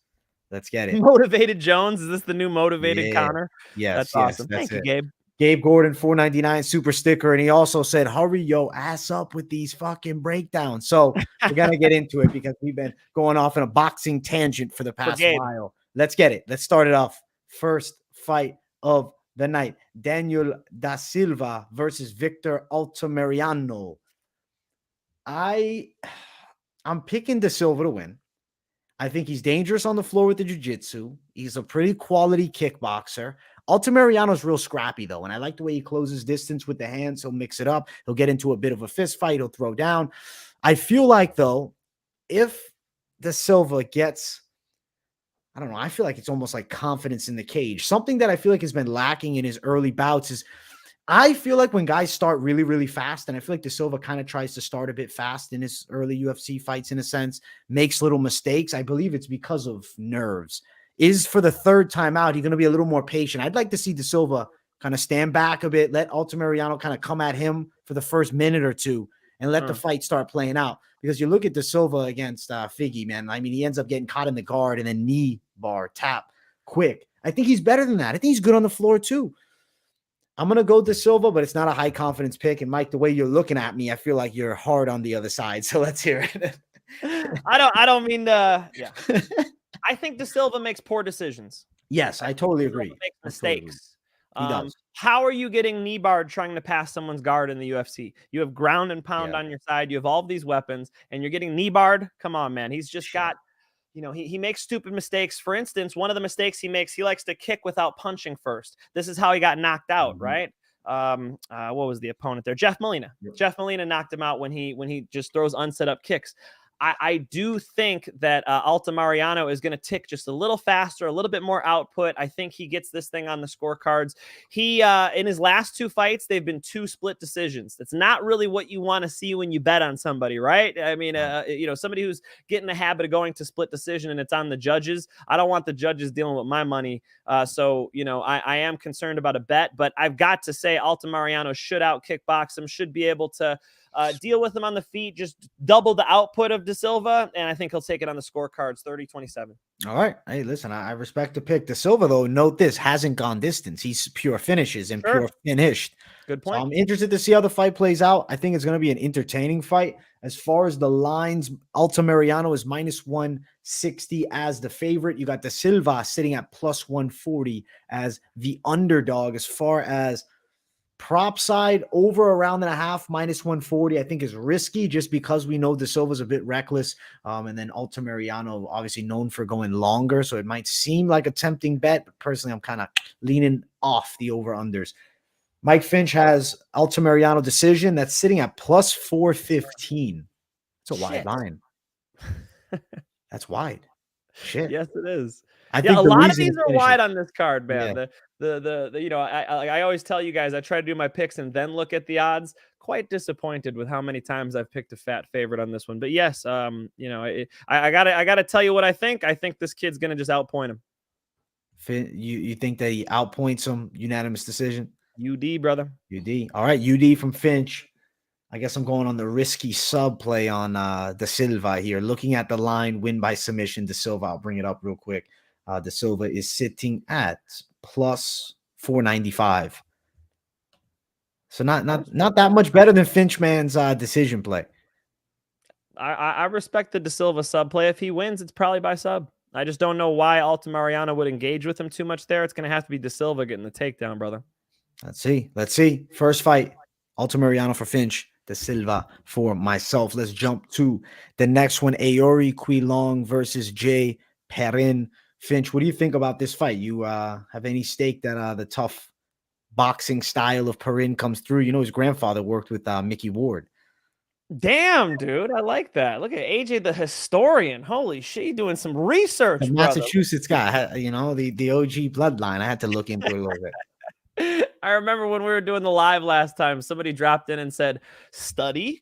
Let's get it. Motivated Jones. Is this the new Motivated Connor? Yes. That's awesome. Thank you, Gabe. Gabe Gordon, $4.99 super sticker. And he also said, hurry your ass up with these fucking breakdowns. So we're going to get into it because we've been going off in a boxing tangent for the past while. Let's get it. Let's start it off. First fight of the night. Daniel da Silva versus Victor Altamirano. I'm picking da Silva to win. I think he's dangerous on the floor with the jiu-jitsu. He's a pretty quality kickboxer. Altamirano's real scrappy, though, and I like the way he closes distance with the hands. He'll mix it up. He'll get into a bit of a fist fight. He'll throw down. I feel like, though, if da Silva gets, I don't know, I feel like it's almost like confidence in the cage. Something that I feel like has been lacking in his early bouts is I feel like when guys start really, really fast, and I feel like da Silva kind of tries to start a bit fast in his early UFC fights in a sense, makes little mistakes. I believe it's because of nerves. Is for the third time out, he's going to be a little more patient. I'd like to see da Silva kind of stand back a bit, let Altamirano kind of come at him for the first minute or two, and let the fight start playing out. Because you look at da Silva against Figgy, man. I mean, he ends up getting caught in the guard and then knee bar, tap, quick. I think he's better than that. I think he's good on the floor too. I'm going to go da Silva, but it's not a high confidence pick. And Mike, the way you're looking at me, I feel like you're hard on the other side. So let's hear it. I don't mean to, yeah. I think da Silva makes poor decisions. Yes, I totally agree. Makes mistakes. He does. How are you getting knee barred trying to pass someone's guard in the UFC? You have ground and pound on your side. You have all of these weapons, and you're getting knee barred. Come on, man. He's just got, he makes stupid mistakes. For instance, one of the mistakes he makes, he likes to kick without punching first. This is how he got knocked out, right? What was the opponent there? Jeff Molina. Yep. Jeff Molina knocked him out when he just throws unset up kicks. I do think that Altamirano is going to tick just a little faster, a little bit more output. I think he gets this thing on the scorecards. He, in his last 2 fights, they've been 2 split decisions. That's not really what you want to see when you bet on somebody, right? I mean, somebody who's getting the habit of going to split decision and it's on the judges. I don't want the judges dealing with my money. So I am concerned about a bet, but I've got to say Altamirano should out kickbox him, should be able to Deal with him on the feet, just double the output of De Silva, and I think he'll take it on the scorecards 30-27. All right. Hey, listen, I respect the pick. De Silva, though, note this, hasn't gone distance. He's pure finishes and pure finished. Good So point. I'm interested to see how the fight plays out. I think it's going to be an entertaining fight. As far as the lines, Altamirano is -160 as the favorite. You got De Silva sitting at +140 as the underdog. As far as prop side, over a round and a half, -140, I think is risky just because we know De Silva's a bit reckless. And then Altamirano, obviously known for going longer. So it might seem like a tempting bet, but personally, I'm kind of leaning off the over-unders. Mike Finch has Altamirano decision. That's sitting at +415. It's a wide line. That's wide. Shit. Yes, it is. I think a the lot of reason these are finishes- wide on this card, man. Yeah. The you know, I always tell you guys, I try to do my picks and then look at the odds. Quite disappointed with how many times I've picked a fat favorite on this one. But yes, you know, I gotta tell you what I think. I think this kid's gonna just outpoint him. You think that he outpoints him? Unanimous decision? UD, brother. UD. All right, UD from Finch. I guess I'm going on the risky sub play on De Silva here. Looking at the line, win by submission, De Silva. I'll bring it up real quick. De Silva is sitting at +495. So not that much better than Finchman's decision play. I respect the De Silva sub play. If he wins, it's probably by sub. I just don't know why Altamirano would engage with him too much there. It's going to have to be De Silva getting the takedown, brother. Let's see. First fight, Altamirano for Finch, De Silva for myself. Let's jump to the next one, Aoriqileng versus J. Perrin. Finch, what do you think about this fight? You have any stake that the tough boxing style of Perrin comes through? You know, his grandfather worked with Mickey Ward. Damn, dude. I like that. Look at AJ, the historian. Holy shit, doing some research, The Massachusetts guy, you know, the OG bloodline. I had to look into it a little bit. I remember when we were doing the live last time, somebody dropped in and said, study, ?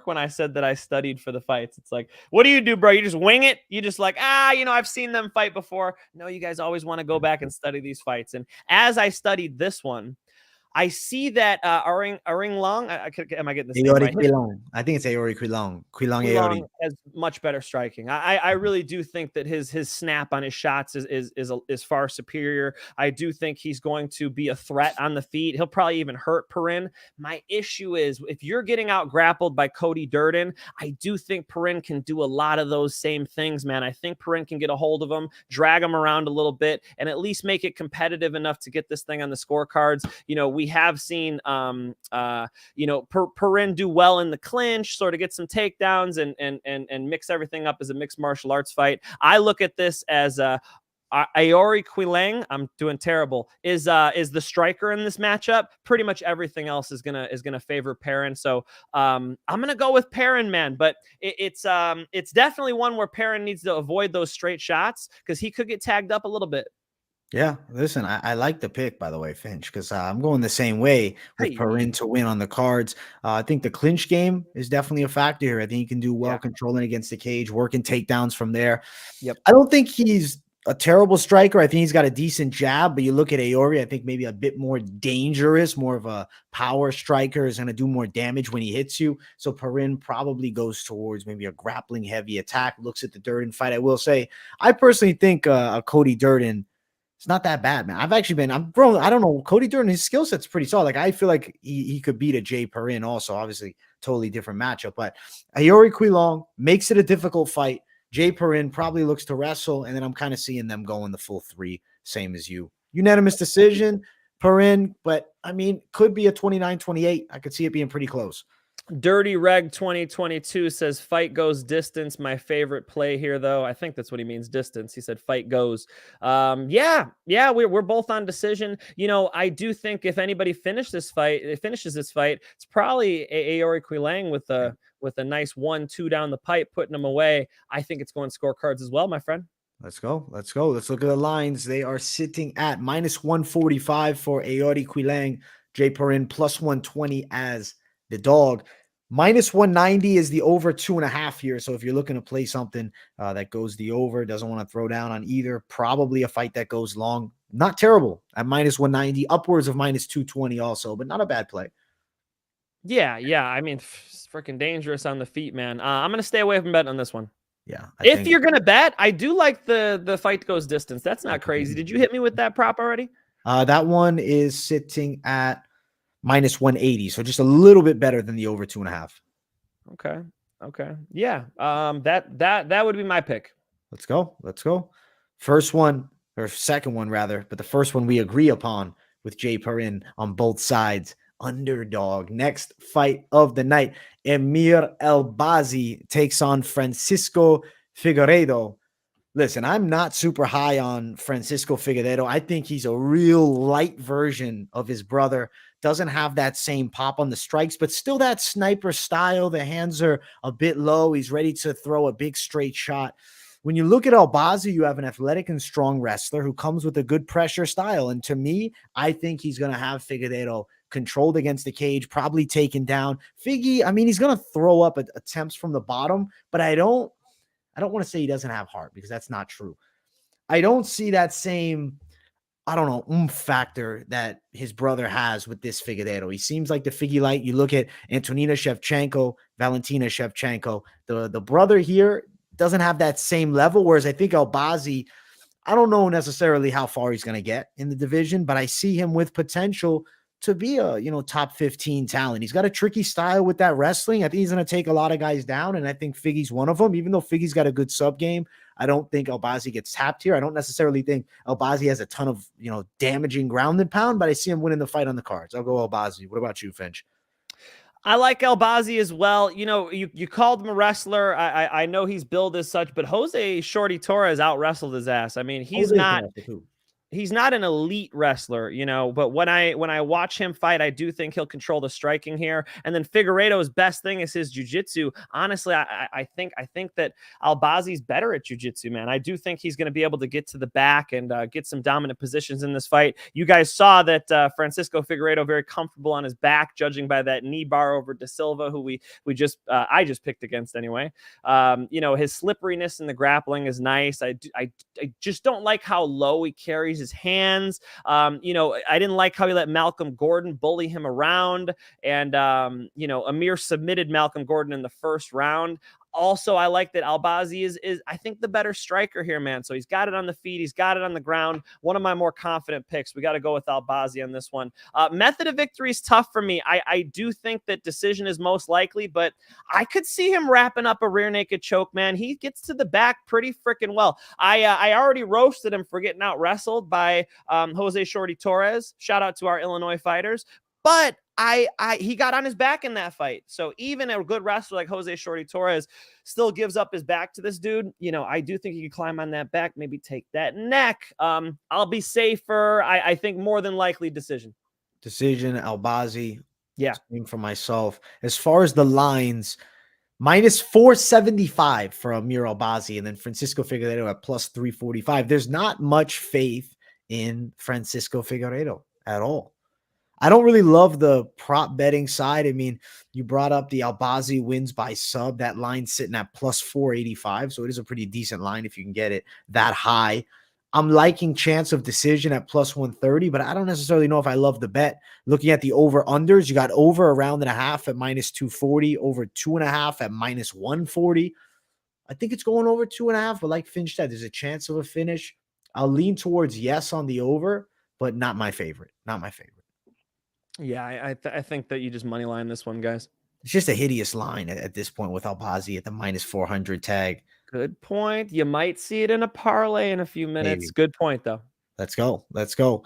When I said that I studied for the fights. It's like, what do you do, bro? You just wing it? You just like, you know, I've seen them fight before. No, you guys always want to go back and study these fights. And as I studied this one, I see that Aoriqileng, am I getting this name right? I think it's Aoriqileng. Aori has much better striking. I really do think that his snap on his shots is far superior. I do think he's going to be a threat on the feet. He'll probably even hurt Perrin. My issue is if you're getting out grappled by Cody Durden, I do think Perrin can do a lot of those same things, man. I think Perrin can get a hold of him, drag him around a little bit, and at least make it competitive enough to get this thing on the scorecards. You know, we have seen, you know, Perrin do well in the clinch, sort of get some takedowns and mix everything up as a mixed martial arts fight. I look at this as Aoriqileng, I'm doing terrible, is the striker in this matchup. Pretty much everything else is gonna favor Perrin. So I'm gonna go with Perrin, man. But it's definitely one where Perrin needs to avoid those straight shots because he could get tagged up a little bit. Yeah, listen, I like the pick, by the way, Finch, because I'm going the same way with Perrin to win on the cards. I think the clinch game is definitely a factor here. I think he can do well controlling against the cage, working takedowns from there. Yep. I don't think he's a terrible striker. I think he's got a decent jab, but you look at Aori, I think maybe a bit more dangerous, more of a power striker, is going to do more damage when he hits you. So Perrin probably goes towards maybe a grappling heavy attack, looks at the Durden fight. I will say, I personally think Cody Durden, it's not that bad, man. I've grown. I don't know. Cody Durden, his skill set's pretty solid. Like, I feel like he could beat a Jay Perrin also. Obviously, totally different matchup. But Aoriqileng makes it a difficult fight. Jay Perrin probably looks to wrestle. And then I'm kind of seeing them going the full three, same as you. Unanimous decision, Perrin. But, I mean, could be a 29-28. I could see it being pretty close. Dirty Reg 2022 says fight goes distance. My favorite play here, though. I think that's what he means, distance. He said fight goes. Yeah, we're both on decision. You know, I do think if anybody finishes this fight, it's probably Aoriqileng with a nice 1-2 down the pipe, putting him away. I think it's going scorecards as well, my friend. Let's go. Let's look at the lines. They are sitting at -145 for Aoriqileng. Jay Perrin +120 as the dog. -190 is the over 2.5 here. So if you're looking to play something that goes the over, doesn't want to throw down on either, probably a fight that goes long. Not terrible at -190, upwards of -220 also, but not a bad play. Yeah, yeah. I mean, it's freaking dangerous on the feet, man. I'm gonna stay away from betting on this one. Yeah, If you're gonna bet, I do like the fight goes distance. That's not crazy. Did you hit me with that prop already? that one is sitting at -180, so just a little bit better than the over 2.5. Okay. Okay. Yeah. That would be my pick. Let's go. Let's go. First one, or second one rather, but the first one we agree upon with Jay Perrin on both sides. Underdog. Next fight of the night. Amir Albazi takes on Francisco Figueiredo. Listen, I'm not super high on Francisco Figueiredo. I think he's a real light version of his brother. Doesn't have that same pop on the strikes, but still that sniper style. The hands are a bit low. He's ready to throw a big straight shot. When you look at Albazi, you have an athletic and strong wrestler who comes with a good pressure style. And to me, I think he's going to have Figueiredo controlled against the cage, probably taken down. Figgy, I mean, he's going to throw up attempts from the bottom, but I don't want to say he doesn't have heart because that's not true. I don't see that same, I don't know, oomph factor that his brother has with this Figueiredo. He seems like the Figgy light. You look at Antonina Shevchenko, Valentina Shevchenko. The brother here doesn't have that same level, whereas I think Albazi, I don't know necessarily how far he's going to get in the division, but I see him with potential to be a, top 15 talent. He's got a tricky style with that wrestling. I think he's going to take a lot of guys down, and I think Figgy's one of them. Even though Figgy's got a good sub game, I don't think Albazi gets tapped here. I don't necessarily think Albazi has a ton of, damaging ground and pound, but I see him winning the fight on the cards. I'll go Albazi. What about you, Finch? I like Albazi as well. You called him a wrestler. I know he's billed as such, but Jose Shorty Torres out wrestled his ass. I mean, he's not an elite wrestler, but when I watch him fight, I do think he'll control the striking here. And then Figueiredo's best thing is his jiu-jitsu. Honestly, I think that Albazi's better at jiu-jitsu, man. I do think he's going to be able to get to the back and get some dominant positions in this fight. You guys saw that Francisco Figueiredo very comfortable on his back, judging by that knee bar over De Silva, who I just picked against anyway. His slipperiness in the grappling is nice. I just don't like how low he carries his hands. I didn't like how he let Malcolm Gordon bully him around. And, Amir submitted Malcolm Gordon in the first round. Also, I like that Albazi is I think the better striker here, man. So he's got it on the feet. He's got it on the ground. One of my more confident picks. We got to go with Albazi on this one. Method of victory is tough for me. I do think that decision is most likely, but I could see him wrapping up a rear naked choke, man. He gets to the back pretty freaking well. I already roasted him for getting out wrestled by Jose Shorty Torres. Shout out to our Illinois fighters. But he got on his back in that fight. So even a good wrestler like Jose Shorty Torres still gives up his back to this dude. I do think he could climb on that back, maybe take that neck. I'll be safer. I think more than likely decision. Albazi. Yeah. Same for myself. As far as the lines, -475 for Amir Albazi, and then Francisco Figueiredo at +345. There's not much faith in Francisco Figueiredo at all. I don't really love the prop betting side. I mean, you brought up the Albazi wins by sub. That line sitting at +485. So it is a pretty decent line if you can get it that high. I'm liking chance of decision at +130, but I don't necessarily know if I love the bet. Looking at the over-unders, you got over a round and a half at -240, over 2.5 at -140. I think it's going over 2.5, but like Finch said, there's a chance of a finish. I'll lean towards yes on the over, but not my favorite. Not my favorite. Yeah, I think that you just money line this one, guys. It's just a hideous line at this point with Albazi at the -400 tag. Good point. You might see it in a parlay in a few minutes. Maybe. Good point, though. Let's go. Let's go.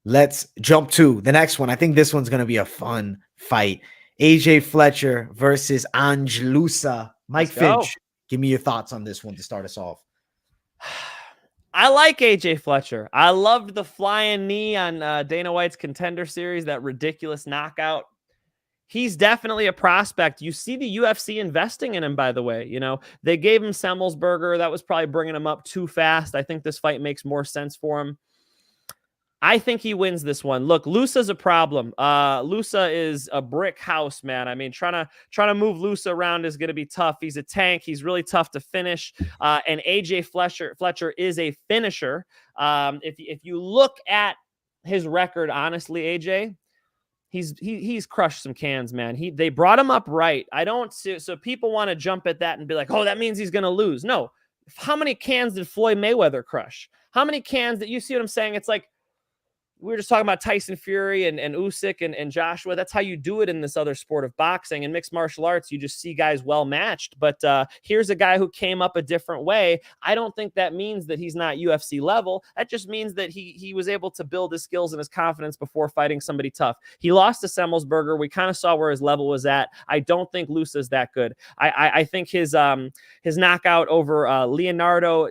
Let's jump to the next one. I think this one's going to be a fun fight. AJ Fletcher versus Ange Loosa. Mike Finch, give me your thoughts on this one to start us off. I like AJ Fletcher. I loved the flying knee on Dana White's Contender Series, that ridiculous knockout. He's definitely a prospect. You see the UFC investing in him, by the way. They gave him Semmelsberger. That was probably bringing him up too fast. I think this fight makes more sense for him. I think he wins this one. Look, Loosa's a problem. Loosa is a brick house, man. I mean, trying to move Loosa around is going to be tough. He's a tank. He's really tough to finish. And AJ Fletcher is a finisher. If you look at his record, honestly, AJ, he's crushed some cans, man. They brought him up right. I don't see, so people want to jump at that and be like, oh, that means he's gonna lose. No. How many cans did Floyd Mayweather crush? How many cans that, you see what I'm saying? It's like, we were just talking about Tyson Fury and Usyk and Joshua. That's how you do it in this other sport of boxing. In mixed martial arts, you just see guys well matched. But here's a guy who came up a different way. I don't think that means that he's not UFC level. That just means that he was able to build his skills and his confidence before fighting somebody tough. He lost to Semmelsberger. We kind of saw where his level was at. I don't think Loosa is that good. I think his knockout over Leonardo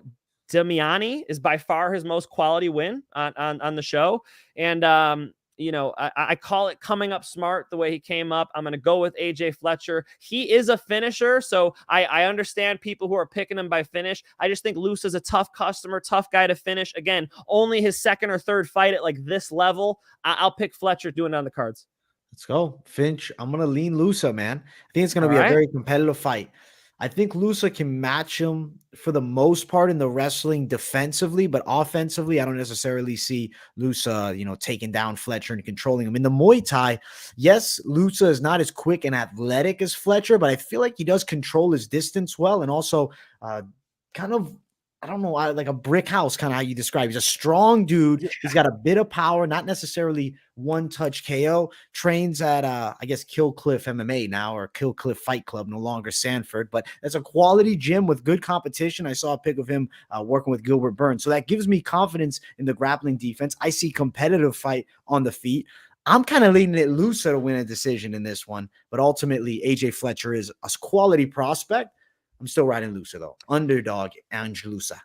Damiani is by far his most quality win on the show. And, I call it coming up smart the way he came up. I'm going to go with AJ Fletcher. He is a finisher, so I understand people who are picking him by finish. I just think Luce is a tough customer, tough guy to finish. Again, only his second or third fight at like this level. I'll pick Fletcher doing it on the cards. Let's go. Finch, I'm going to lean Loosa, man. I think it's going to be a very competitive fight. I think Loosa can match him for the most part in the wrestling defensively, but offensively, I don't necessarily see Loosa, taking down Fletcher and controlling him. In the Muay Thai, yes, Loosa is not as quick and athletic as Fletcher, but I feel like he does control his distance well, and also kind of, I don't know, like a brick house, kind of how you describe. He's a strong dude. Yeah. He's got a bit of power, not necessarily one-touch KO. Trains at, I guess, Kill Cliff MMA now, or Kill Cliff Fight Club, no longer Sanford. But it's a quality gym with good competition. I saw a pic of him working with Gilbert Burns. So that gives me confidence in the grappling defense. I see competitive fight on the feet. I'm kind of leaning it Loosa to win a decision in this one. But ultimately, AJ Fletcher is a quality prospect. I'm still riding Loosa, though. Underdog, Ange Loosa.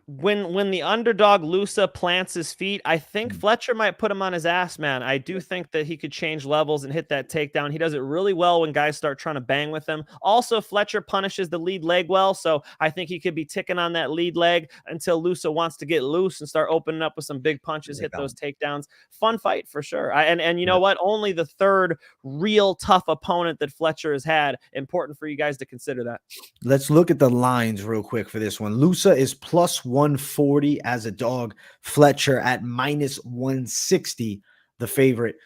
When the underdog Loosa plants his feet, I think Fletcher might put him on his ass, man. I do think that he could change levels and hit that takedown. He does it really well when guys start trying to bang with him. Also, Fletcher punishes the lead leg well, so I think he could be ticking on that lead leg until Loosa wants to get loose and start opening up with some big punches, hit those takedowns. Fun fight for sure. And you know what? Only the third real tough opponent that Fletcher has had. Important for you guys to consider that. Let's look at the lines real quick for this one. Loosa is plus 140 as a dog. Fletcher at minus 160, the favorite.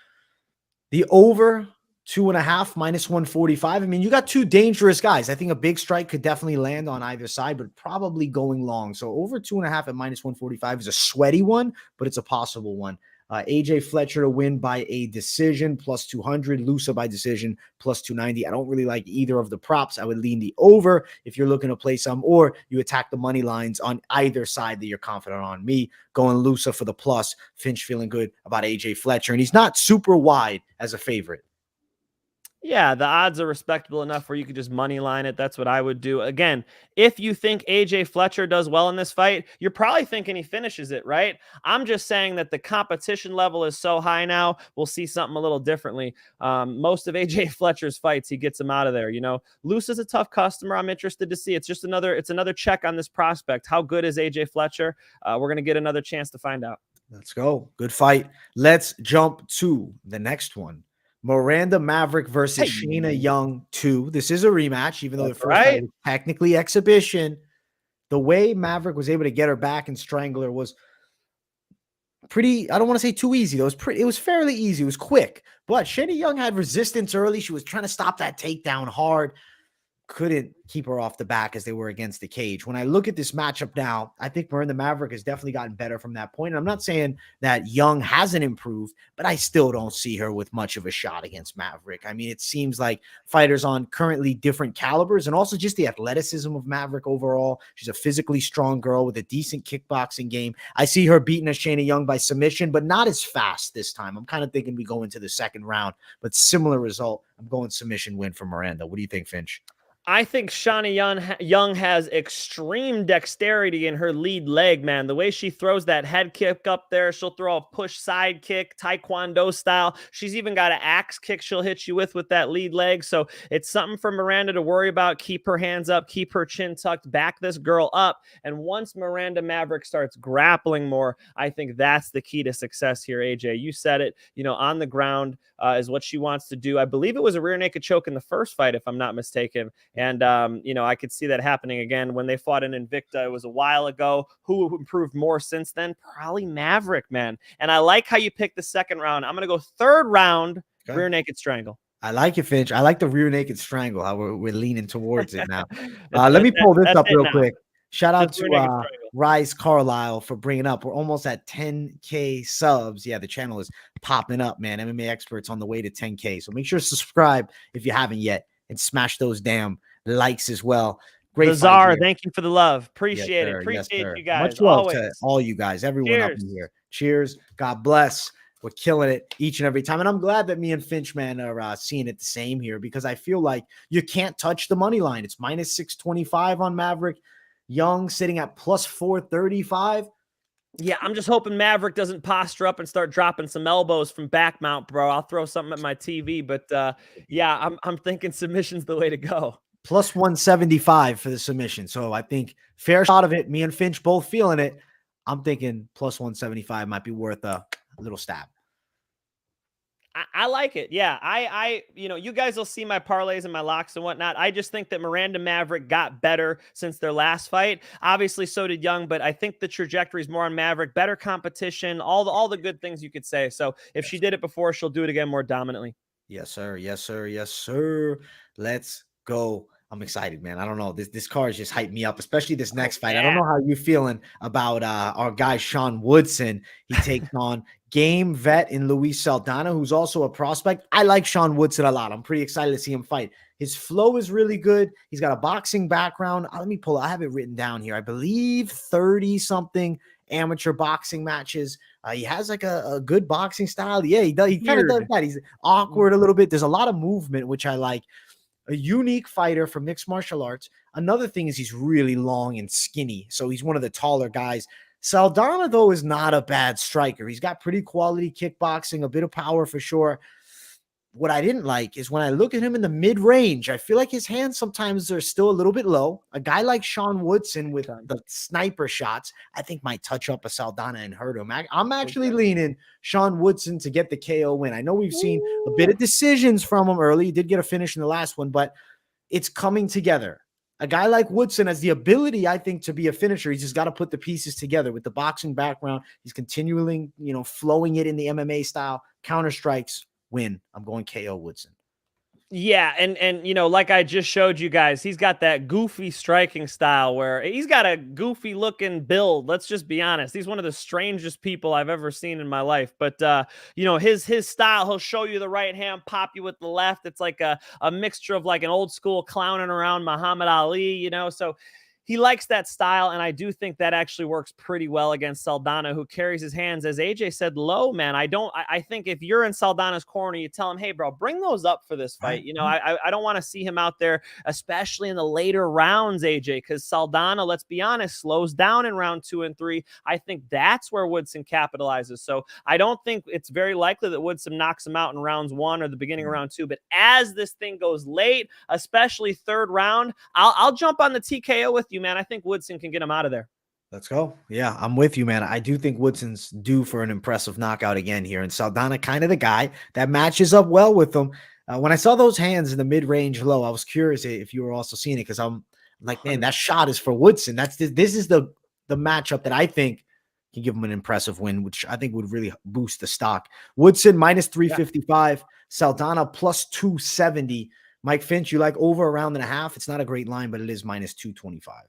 The over 2.5 minus 145. I mean, you got two dangerous guys. I think a big strike could definitely land on either side, but probably going long. So over 2.5 at minus 145 is a sweaty one, but it's a possible one. AJ Fletcher to win by a decision, plus 200. Loosa by decision, plus 290. I don't really like either of the props. I would lean the over if you're looking to play some, or you attack the money lines on either side that you're confident on. Me going Loosa for the plus. Finch feeling good about AJ Fletcher, and he's not super wide as a favorite. Yeah, the odds are respectable enough where you could just money line it. That's what I would do. Again, if you think AJ Fletcher does well in this fight, you're probably thinking he finishes it, right? I'm just saying that the competition level is so high now, we'll see something a little differently. Most of AJ Fletcher's fights, he gets them out of there. Luce is a tough customer. I'm interested to see. It's another check on this prospect. How good is AJ Fletcher? We're going to get another chance to find out. Let's go. Good fight. Let's jump to the next one. Miranda Maverick versus Shanna Young 2. This is a rematch, even though the first fight was technically exhibition. The way Maverick was able to get her back and strangle her was pretty, I don't want to say too easy. It was fairly easy. It was quick. But Shanna Young had resistance early. She was trying to stop that takedown hard. Couldn't keep her off the back as they were against the cage. When I look at this matchup now, I think Miranda Maverick has definitely gotten better from that point. And I'm not saying that Young hasn't improved, but I still don't see her with much of a shot against Maverick. I mean, it seems like fighters on currently different calibers, and also just the athleticism of Maverick overall. She's a physically strong girl with a decent kickboxing game. I see her beating a Shanna Young by submission, but not as fast this time. I'm kind of thinking we go into the second round, but similar result. I'm going submission win for Miranda. What do you think, Finch? I think Shanna Young has extreme dexterity in her lead leg, man. The way she throws that head kick up there, she'll throw a push side kick, Taekwondo style. She's even got an axe kick she'll hit you with that lead leg. So it's something for Miranda to worry about. Keep her hands up, keep her chin tucked, back this girl up. And once Miranda Maverick starts grappling more, I think that's the key to success here, AJ. You said it, on the ground is what she wants to do. I believe it was a rear naked choke in the first fight, if I'm not mistaken. And, I could see that happening again when they fought in Invicta. It was a while ago. Who improved more since then? Probably Maverick, man. And I like how you picked the second round. I'm going to go third round, Okay. Rear naked strangle. I like it, Finch. I like the rear naked strangle. How we're leaning towards it now. That's Let me pull this that's up it real now. quick. Shout out Just rear to naked strangle. Rise Carlisle for bringing up. We're almost at 10K subs. Yeah, the channel is popping up, man. MMA experts on the way to 10K. So make sure to subscribe if you haven't yet and smash those damn likes as well. Great Bizarre. fight here. Thank you for the love. Yes, Appreciate sir. it. Yes, Appreciate sir. you guys. Much love Always. to all you guys, everyone up in Cheers. here. Cheers. God bless. We're killing it each and every time. And I'm glad that me and Finch, man, are seeing it the same here because I feel like you can't touch the money line. It's minus 625 on Maverick. Young sitting at plus 435. Yeah, I'm just hoping Maverick doesn't posture up and start dropping some elbows from back mount, bro. I'll throw something at my TV. But yeah, I'm thinking submission's the way to go. Plus 175 for the submission. So I think fair shot of it. Me and Finch both feeling it. I'm thinking plus 175 might be worth a little stab. I like it. Yeah. You guys will see my parlays and my locks and whatnot. I just think that Miranda Maverick got better since their last fight. Obviously, so did Young, but I think the trajectory is more on Maverick, better competition, all the good things you could say. So if she did it before, she'll do it again more dominantly. Yes, sir. Yes, sir. Yes, sir. Let's go. I'm excited, man. I don't know. This card just hyped me up, especially this next fight. I don't know how you're feeling about our guy Sean Woodson. He takes on game vet in Luis Saldaña, who's also a prospect. I like Sean Woodson a lot. I'm pretty excited to see him fight. His flow is really good. He's got a boxing background. Let me pull. I have it written down here. I believe 30 something amateur boxing matches. He has like a good boxing style. Yeah, he does. He kind of does that. He's awkward a little bit. There's a lot of movement, which I like. A unique fighter from mixed martial arts. Another thing is he's really long and skinny, so he's one of the taller guys. Saldaña, though, is not a bad striker. He's got pretty quality kickboxing, a bit of power for sure. What I didn't like is when I look at him in the mid-range, I feel like his hands sometimes are still a little bit low. A guy like Sean Woodson with the sniper shots, I think might touch up a Saldaña and hurt him. I'm actually leaning Sean Woodson to get the KO win. I know we've seen a bit of decisions from him early. He did get a finish in the last one, but it's coming together. A guy like Woodson has the ability, I think, to be a finisher. He's just got to put the pieces together with the boxing background. He's continually, flowing it in the MMA style, counter strikes. Win. I'm going KO Woodson. Yeah, and like I just showed you guys, he's got that goofy striking style where he's got a goofy looking build. Let's just be honest. He's one of the strangest people I've ever seen in my life. But his style, he'll show you the right hand, pop you with the left. It's like a mixture of like an old school clowning around Muhammad Ali, so he likes that style, and I do think that actually works pretty well against Saldaña, who carries his hands, as AJ said, low, man. I think if you're in Saldaña's corner, you tell him, hey, bro, bring those up for this fight. I don't want to see him out there, especially in the later rounds, AJ, because Saldaña, let's be honest, slows down in round 2 and 3. I think that's where Woodson capitalizes. So I don't think it's very likely that Woodson knocks him out in rounds 1 or the beginning of round 2. But as this thing goes late, especially third round, I'll jump on the TKO with you, man. I think Woodson can get him out of there. Let's go. Yeah, I'm with you, man. I do think Woodson's due for an impressive knockout again here. And Saldaña kind of the guy that matches up well with him. When I saw those hands in the mid-range low, I was curious if you were also seeing it because I'm like, man, that shot is for Woodson. This is the matchup that I think can give him an impressive win, which I think would really boost the stock. Woodson minus 355, Saldaña plus 270. Mike Finch, you like over a round and a half? It's not a great line, but it is minus 225.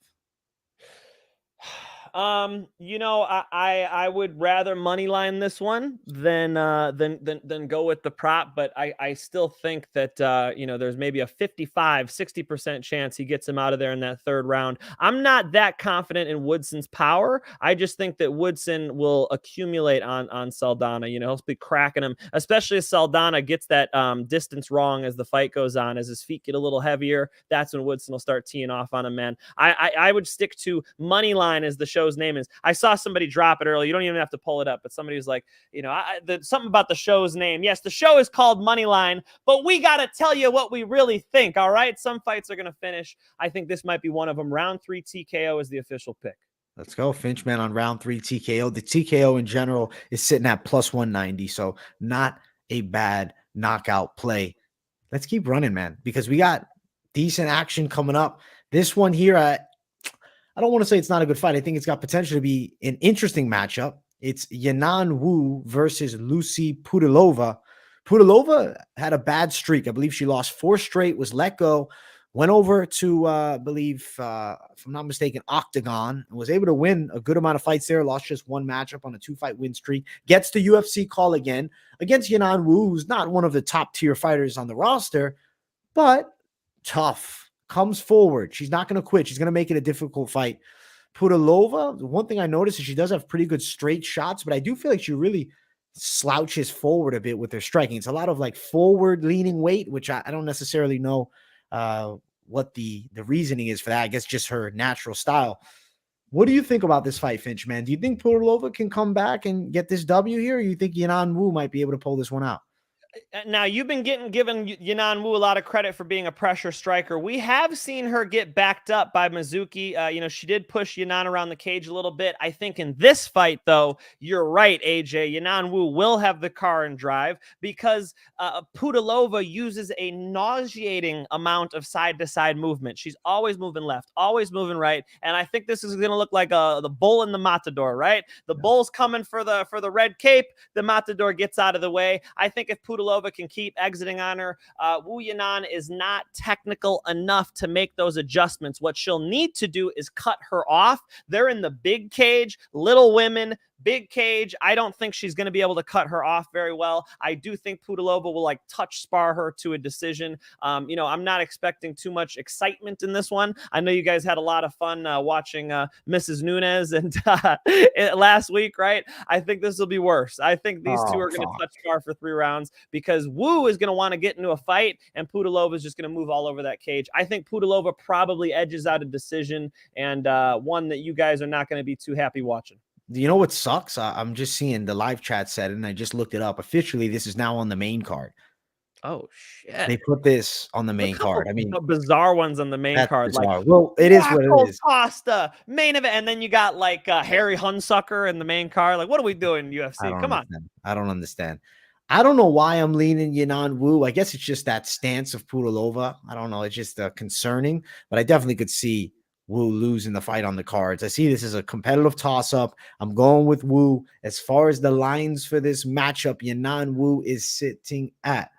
I would rather money line this one than go with the prop, but I still think that there's maybe a 55-60% chance he gets him out of there in that third round. I'm not that confident in Woodson's power. I just think that Woodson will accumulate on Saldaña. He'll be cracking him, especially as Saldaña gets that distance wrong as the fight goes on, as his feet get a little heavier. That's when Woodson will start teeing off on him, man. I would stick to money line as the show's name is. I saw somebody drop it earlier. You don't even have to pull it up, but somebody was like, something about the show's name. Yes, the show is called Moneyline, but we got to tell you what we really think. All right. Some fights are going to finish. I think this might be one of them. Round 3 TKO is the official pick. Let's go. Finch, man, on round 3 TKO. The TKO in general is sitting at plus 190. So not a bad knockout play. Let's keep running, man, because we got decent action coming up. This one here, I don't want to say it's not a good fight. I think it's got potential to be an interesting matchup. It's Yanan Wu versus Lucie Pudilová. Pudilová had a bad streak. I believe she lost 4 straight, was let go, went over to, I believe, if I'm not mistaken, Octagon, and was able to win a good amount of fights there. Lost just 1 matchup on a 2-fight win streak. Gets the UFC call again against Yanan Wu, who's not one of the top tier fighters on the roster, but tough. Comes forward. She's not going to quit. She's going to make it a difficult fight. Pudilová, the one thing I noticed is she does have pretty good straight shots, but I do feel like she really slouches forward a bit with her striking. It's a lot of like forward leaning weight, which I don't necessarily know what the reasoning is for that. I guess just her natural style. What do you think about this fight, Finch, man? Do you think Pudilová can come back and get this W here, or you think Yanan Wu might be able to pull this one out? Now, you've been given Yanan Wu a lot of credit for being a pressure striker. We have seen her get backed up by Mizuki. She did push Yanan around the cage a little bit. I think in this fight, though, you're right, AJ. Yanan Wu will have the car and drive because Pudilová uses a nauseating amount of side-to-side movement. She's always moving left, always moving right, and I think this is going to look like the bull in the matador, right? The bull's coming for the red cape. The matador gets out of the way. I think if Pudilová can keep exiting on her, Wu Yanan is not technical enough to make those adjustments. What she'll need to do is cut her off. They're in the big cage, little women, big cage. I don't think she's going to be able to cut her off very well. I do think Pudilová will like touch spar her to a decision. I'm not expecting too much excitement in this one. I know you guys had a lot of fun watching Mrs. Nunes and last week, right? I think this will be worse. I think these two are going to touch spar for 3 rounds because Wu is going to want to get into a fight and Pudilová is just going to move all over that cage. I think Pudilová probably edges out a decision and one that you guys are not going to be too happy watching. You know what sucks? I'm just seeing the live chat said, and I just looked it up. Officially, this is now on the main card. Oh, shit. They put this on the main card. I mean, the bizarre ones on the main card. Bizarre. Like, well, it is what it is. Costa, main event. And then you got like Harry Hunsucker in the main card. Like, what are we doing, UFC? Come on. I don't understand. I don't know why I'm leaning Yanan Wu. I guess it's just that stance of Pudilová. I don't know. It's just concerning, but I definitely could see Wu losing the fight on the cards. I see this as a competitive toss-up. I'm going with Wu. As far as the lines for this matchup, Yanan Wu is sitting at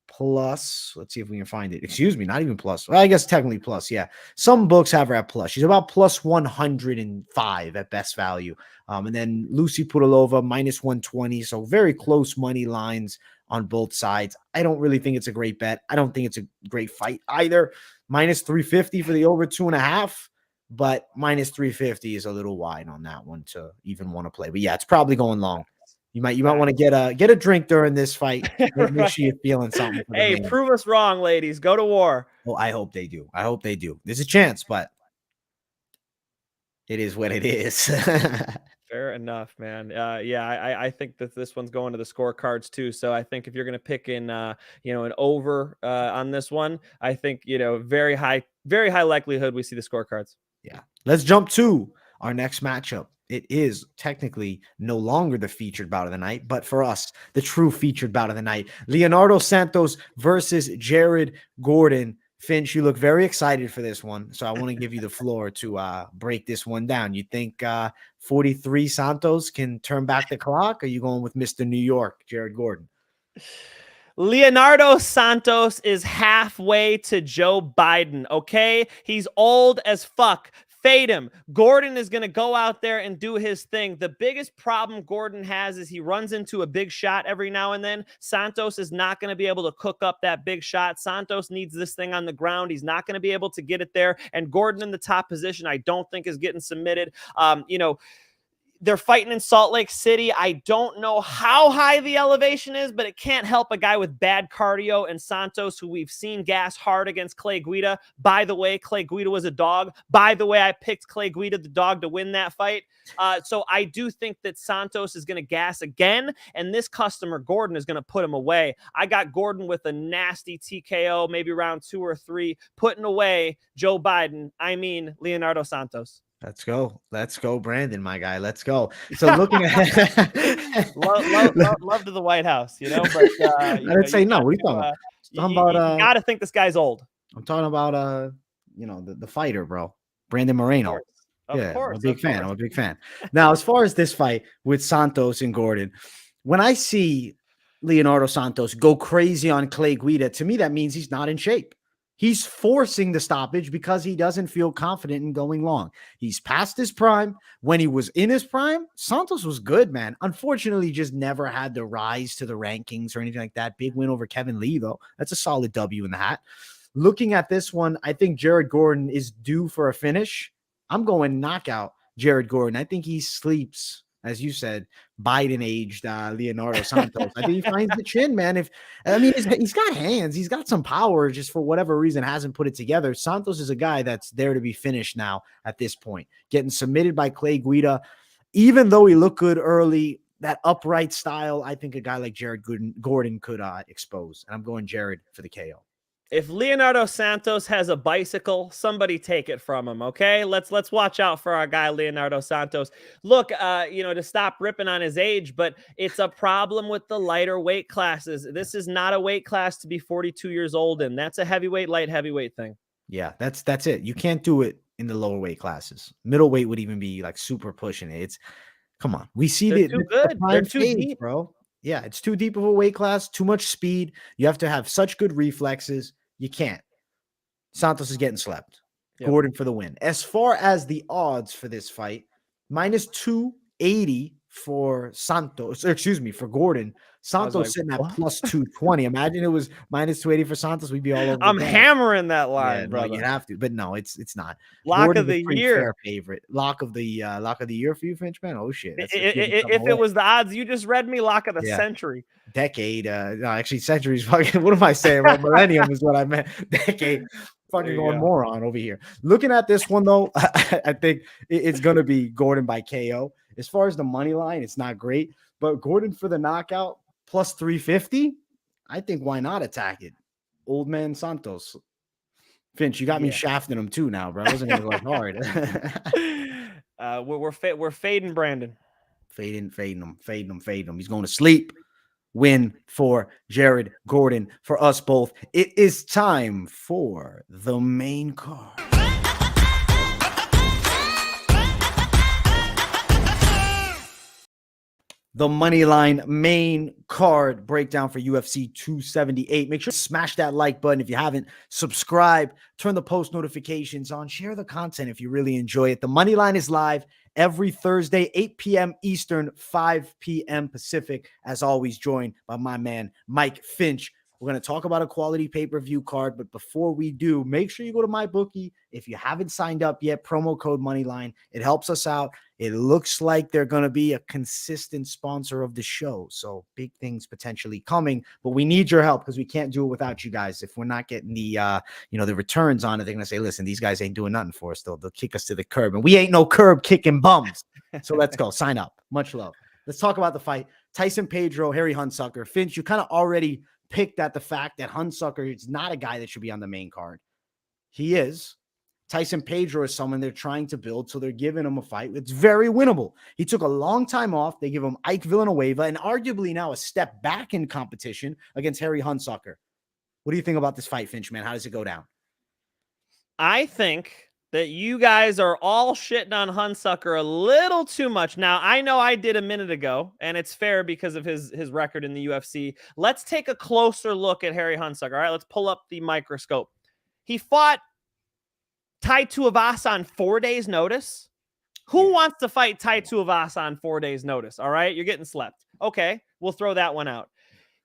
plus. Let's see if we can find it. Excuse me, not even plus. Well, I guess technically plus, yeah. Some books have her at plus. She's about plus 105 at best value. And then Lucie Pudilová, minus 120. So very close money lines on both sides. I don't really think it's a great bet. I don't think it's a great fight either. Minus 350 for the over 2.5, but minus 350 is a little wide on that one to even want to play. But yeah, it's probably going long. You might want to get a drink during this fight. Make sure you're feeling something. Hey, prove us wrong, ladies. Go to war. Well, I hope they do. I hope they do. There's a chance, but it is what it is. Fair enough, man. I think that this one's going to the scorecards too. So I think if you're going to pick in, an over on this one, I think, very high likelihood we see the scorecards. Yeah. Let's jump to our next matchup. It is technically no longer the featured bout of the night, but for us, the true featured bout of the night. Leonardo Santos versus Gerald Gordon. Finch, you look very excited for this one, so I want to give you the floor to break this one down. You think 43 Santos can turn back the clock, or are you going with Mr. New York, Gerald Gordon? Leonardo Santos is halfway to Joe Biden, okay? He's old as fuck. Fade him. Gordon is going to go out there and do his thing. The biggest problem Gordon has is he runs into a big shot every now and then. Santos is not going to be able to cook up that big shot. Santos needs this thing on the ground. He's not going to be able to get it there. And Gordon in the top position, I don't think is getting submitted. They're fighting in Salt Lake City. I don't know how high the elevation is, but it can't help a guy with bad cardio and Santos, who we've seen gas hard against Clay Guida. By the way, Clay Guida was a dog. By the way, I picked Clay Guida, the dog, to win that fight. So I do think that Santos is going to gas again, and this customer, Gordon, is going to put him away. I got Gordon with a nasty TKO, maybe round 2 or 3, putting away Joe Biden. I mean, Leonardo Santos. Let's go, Brandon, my guy. Let's go. So looking at love to the White House, but I didn't say no. What are you talking about? You got to think this guy's old. I'm talking about the fighter, bro, Brandon Moreno. Of course, I'm a big fan. Now, as far as this fight with Santos and Gordon, when I see Leonardo Santos go crazy on Clay Guida, to me, that means he's not in shape. He's forcing the stoppage because he doesn't feel confident in going long. He's past his prime. When he was in his prime, Santos was good, man. Unfortunately, he just never had the rise to the rankings or anything like that. Big win over Kevin Lee, though. That's a solid W in the hat. Looking at this one, I think Jared Gordon is due for a finish. I'm going knockout Jared Gordon. I think he sleeps, as you said, Biden-aged Leonardo Santos. I think he finds the chin, man. He's got hands. He's got some power, just for whatever reason hasn't put it together. Santos is a guy that's there to be finished now at this point. Getting submitted by Clay Guida. Even though he looked good early, that upright style, I think a guy like Jared Gordon could expose. And I'm going Jared for the KO. If Leonardo Santos has a bicycle, somebody take it from him, okay? Let's watch out for our guy Leonardo Santos. Look, to stop ripping on his age, but it's a problem with the lighter weight classes. This is not a weight class to be 42 years old in. That's a heavyweight, light heavyweight thing. Yeah, that's it. You can't do it in the lower weight classes. Middleweight would even be like super pushing it. Come on. We see They're too good. They're too deep, bro. Yeah, it's too deep of a weight class, too much speed. You have to have such good reflexes. You can't. Santos is getting slept. Yep. Gordon for the win. As far as the odds for this fight, minus 280 for for Gordon. Santos sitting at plus 220. Imagine it was minus 280 for Santos. We'd be all over. I'm hammering that line, bro. No, you'd have to, but no, it's not. Lock Gordon's of the year. Fair favorite. Lock of the year for you, Finch, man. Oh shit. If it was the odds you just read me, lock of the century. Decade. No, actually, centuries. Fucking. What am I saying? Well, millennium is what I meant. Decade. Fucking going moron over here. Looking at this one though, I think it's gonna be Gordon by KO. As far as the money line, it's not great, but Gordon for the knockout plus 350. I think why not attack it? Old man Santos. Finch, you got me shafting him too now, bro. I wasn't gonna go hard. We're fading Brandon. Fading him. He's going to sleep. Win for Jared Gordon. For us both, it is time for the main card. The Moneyline main card breakdown for UFC 278. Make sure to smash that like button if you haven't. Subscribe, turn the post notifications on, share the content if you really enjoy it. The Moneyline is live every Thursday, 8 p.m. Eastern, 5 p.m. Pacific. As always, joined by my man, Mike Finch. We're going to talk about a quality pay-per-view card, but before we do, make sure you go to MyBookie. If you haven't signed up yet, promo code Moneyline. It helps us out. It looks like they're going to be a consistent sponsor of the show, so big things potentially coming, but we need your help because we can't do it without you guys. If we're not getting the the returns on it, they're going to say, listen, these guys ain't doing nothing for us. They'll kick us to the curb, and we ain't no curb kicking bums. So let's go. Sign up. Much love. Let's talk about the fight. Tyson Pedro, Harry Hunsucker. Finch, you kind of already picked at the fact that Hunsucker is not a guy that should be on the main card. He is. Tyson Pedro is someone they're trying to build, so they're giving him a fight. It's very winnable. He took a long time off. They give him Ike Villanueva and arguably now a step back in competition against Harry Hunsucker. What do you think about this fight, Finch, man? How does it go down? I think that you guys are all shitting on Hunsucker a little too much. Now, I know I did a minute ago, and it's fair because of his record in the UFC. Let's take a closer look at Harry Hunsucker. All right, let's pull up the microscope. He fought Tai Tuivasa on 4 days' notice. Who wants to fight Tai Tuivasa on 4 days' notice? All right, you're getting slept. Okay, we'll throw that one out.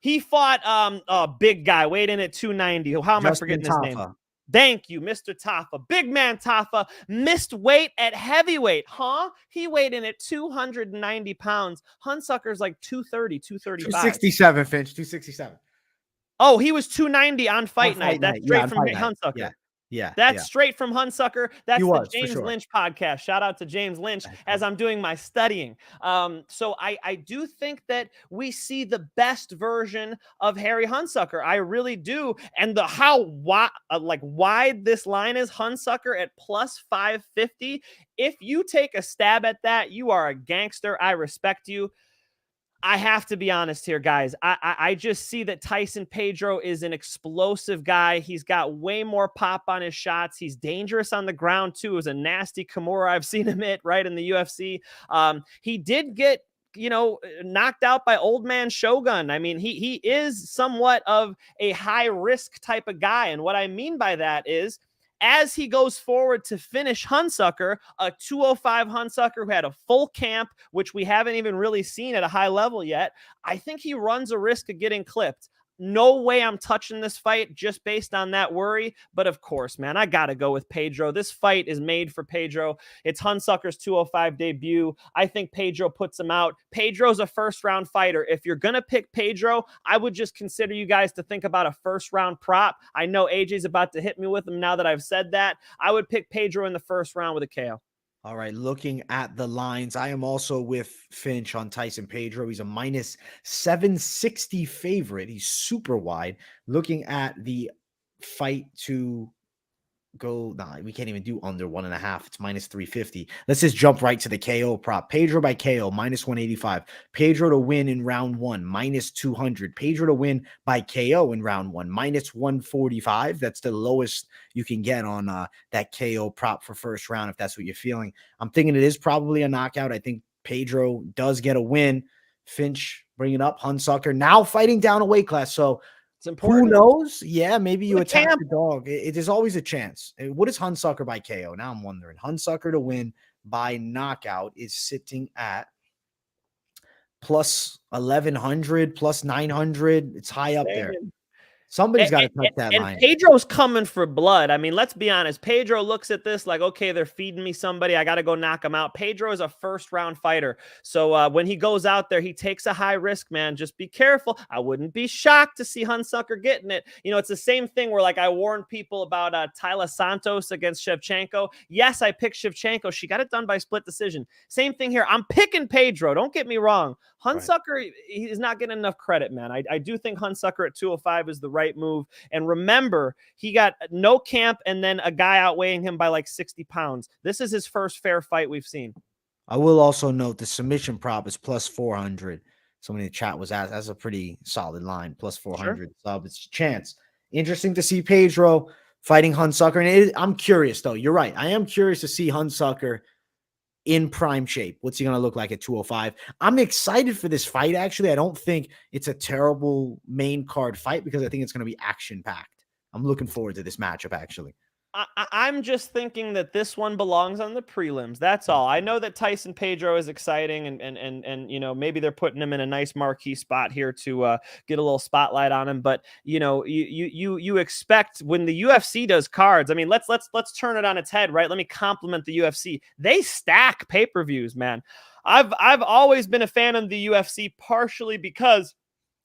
He fought a big guy, weighed in at 290. How am I forgetting his name? Thank you, Mr. Tafa. Big man Tafa missed weight at heavyweight. Huh? He weighed in at 290 pounds. Hunsucker's like 230, 235. 267, Finch, 267. Oh, he was 290 on fight night. That's straight from Hunsucker. Yeah. That's straight from Hunsucker. That's the James sure. Lynch podcast. Shout out to James Lynch as I'm doing my studying. So I do think that we see the best version of Harry Hunsucker. I really do. And wide this line is, Hunsucker at plus 550. If you take a stab at that, you are a gangster. I respect you. I have to be honest here, guys. I just see that Tyson Pedro is an explosive guy. He's got way more pop on his shots. He's dangerous on the ground, too. It was a nasty Kimura I've seen him hit right in the UFC. He did get knocked out by old man Shogun. I mean, he is somewhat of a high risk type of guy. And what I mean by that is, as he goes forward to finish Hunsucker, a 205 Hunsucker who had a full camp, which we haven't even really seen at a high level yet, I think he runs a risk of getting clipped. No way I'm touching this fight just based on that worry. But of course, man, I got to go with Pedro. This fight is made for Pedro. It's Hunsucker's 205 debut. I think Pedro puts him out. Pedro's a first-round fighter. If you're going to pick Pedro, I would just consider you guys to think about a first-round prop. I know AJ's about to hit me with him now that I've said that. I would pick Pedro in the first round with a KO. All right, looking at the lines, I am also with Finch on Tyson Pedro. He's a minus 760 favorite. He's super wide. Looking at the fight to go, nah, we can't even do under 1.5. It's minus 350. Let's just jump right to the KO prop. Pedro by KO, minus 185. Pedro to win in round 1, minus 200. Pedro to win by KO in round 1, minus 145. That's the lowest you can get on that KO prop for first round, if that's what you're feeling. I'm thinking it is probably a knockout. I think Pedro does get a win. Finch bringing up Hunsucker, now fighting down a weight class. So it's important. Who knows? Yeah, maybe you attack camp. the dog. It is always a chance. What is Hunsucker by KO? Now I'm wondering. Hunsucker to win by knockout is sitting at plus 1,100, plus 900. It's high up there. Somebody's got to touch that line. And Pedro's coming for blood. I mean, let's be honest. Pedro looks at this like, okay, they're feeding me somebody. I got to go knock him out. Pedro is a first-round fighter. So when he goes out there, he takes a high risk, man. Just be careful. I wouldn't be shocked to see Hunsucker getting it. It's the same thing where, like, I warned people about Tyla Santos against Shevchenko. Yes, I picked Shevchenko. She got it done by split decision. Same thing here. I'm picking Pedro. Don't get me wrong. Hunsucker, he's not getting enough credit, man. I do think Hunsucker at 205 is the right move. And remember, he got no camp and then a guy outweighing him by like 60 pounds. This is his first fair fight we've seen. I will also note the submission prop is plus 400. Somebody in the chat was asked. That's a pretty solid line. Plus 400 sub. It's a chance. Interesting to see Pedro fighting Hunsucker. And I'm curious, though. You're right. I am curious to see Hunsucker in prime shape. What's he going to look like at 205? I'm excited for this fight, actually. I don't think it's a terrible main card fight because I think it's going to be action-packed. I'm looking forward to this matchup, actually. I'm just thinking that this one belongs on the prelims. That's all. I know that Tyson Pedro is exciting, and maybe they're putting him in a nice marquee spot here to get a little spotlight on him. But you expect when the UFC does cards. I mean, let's turn it on its head, right? Let me compliment the UFC. They stack pay-per-views, man. I've always been a fan of the UFC, partially because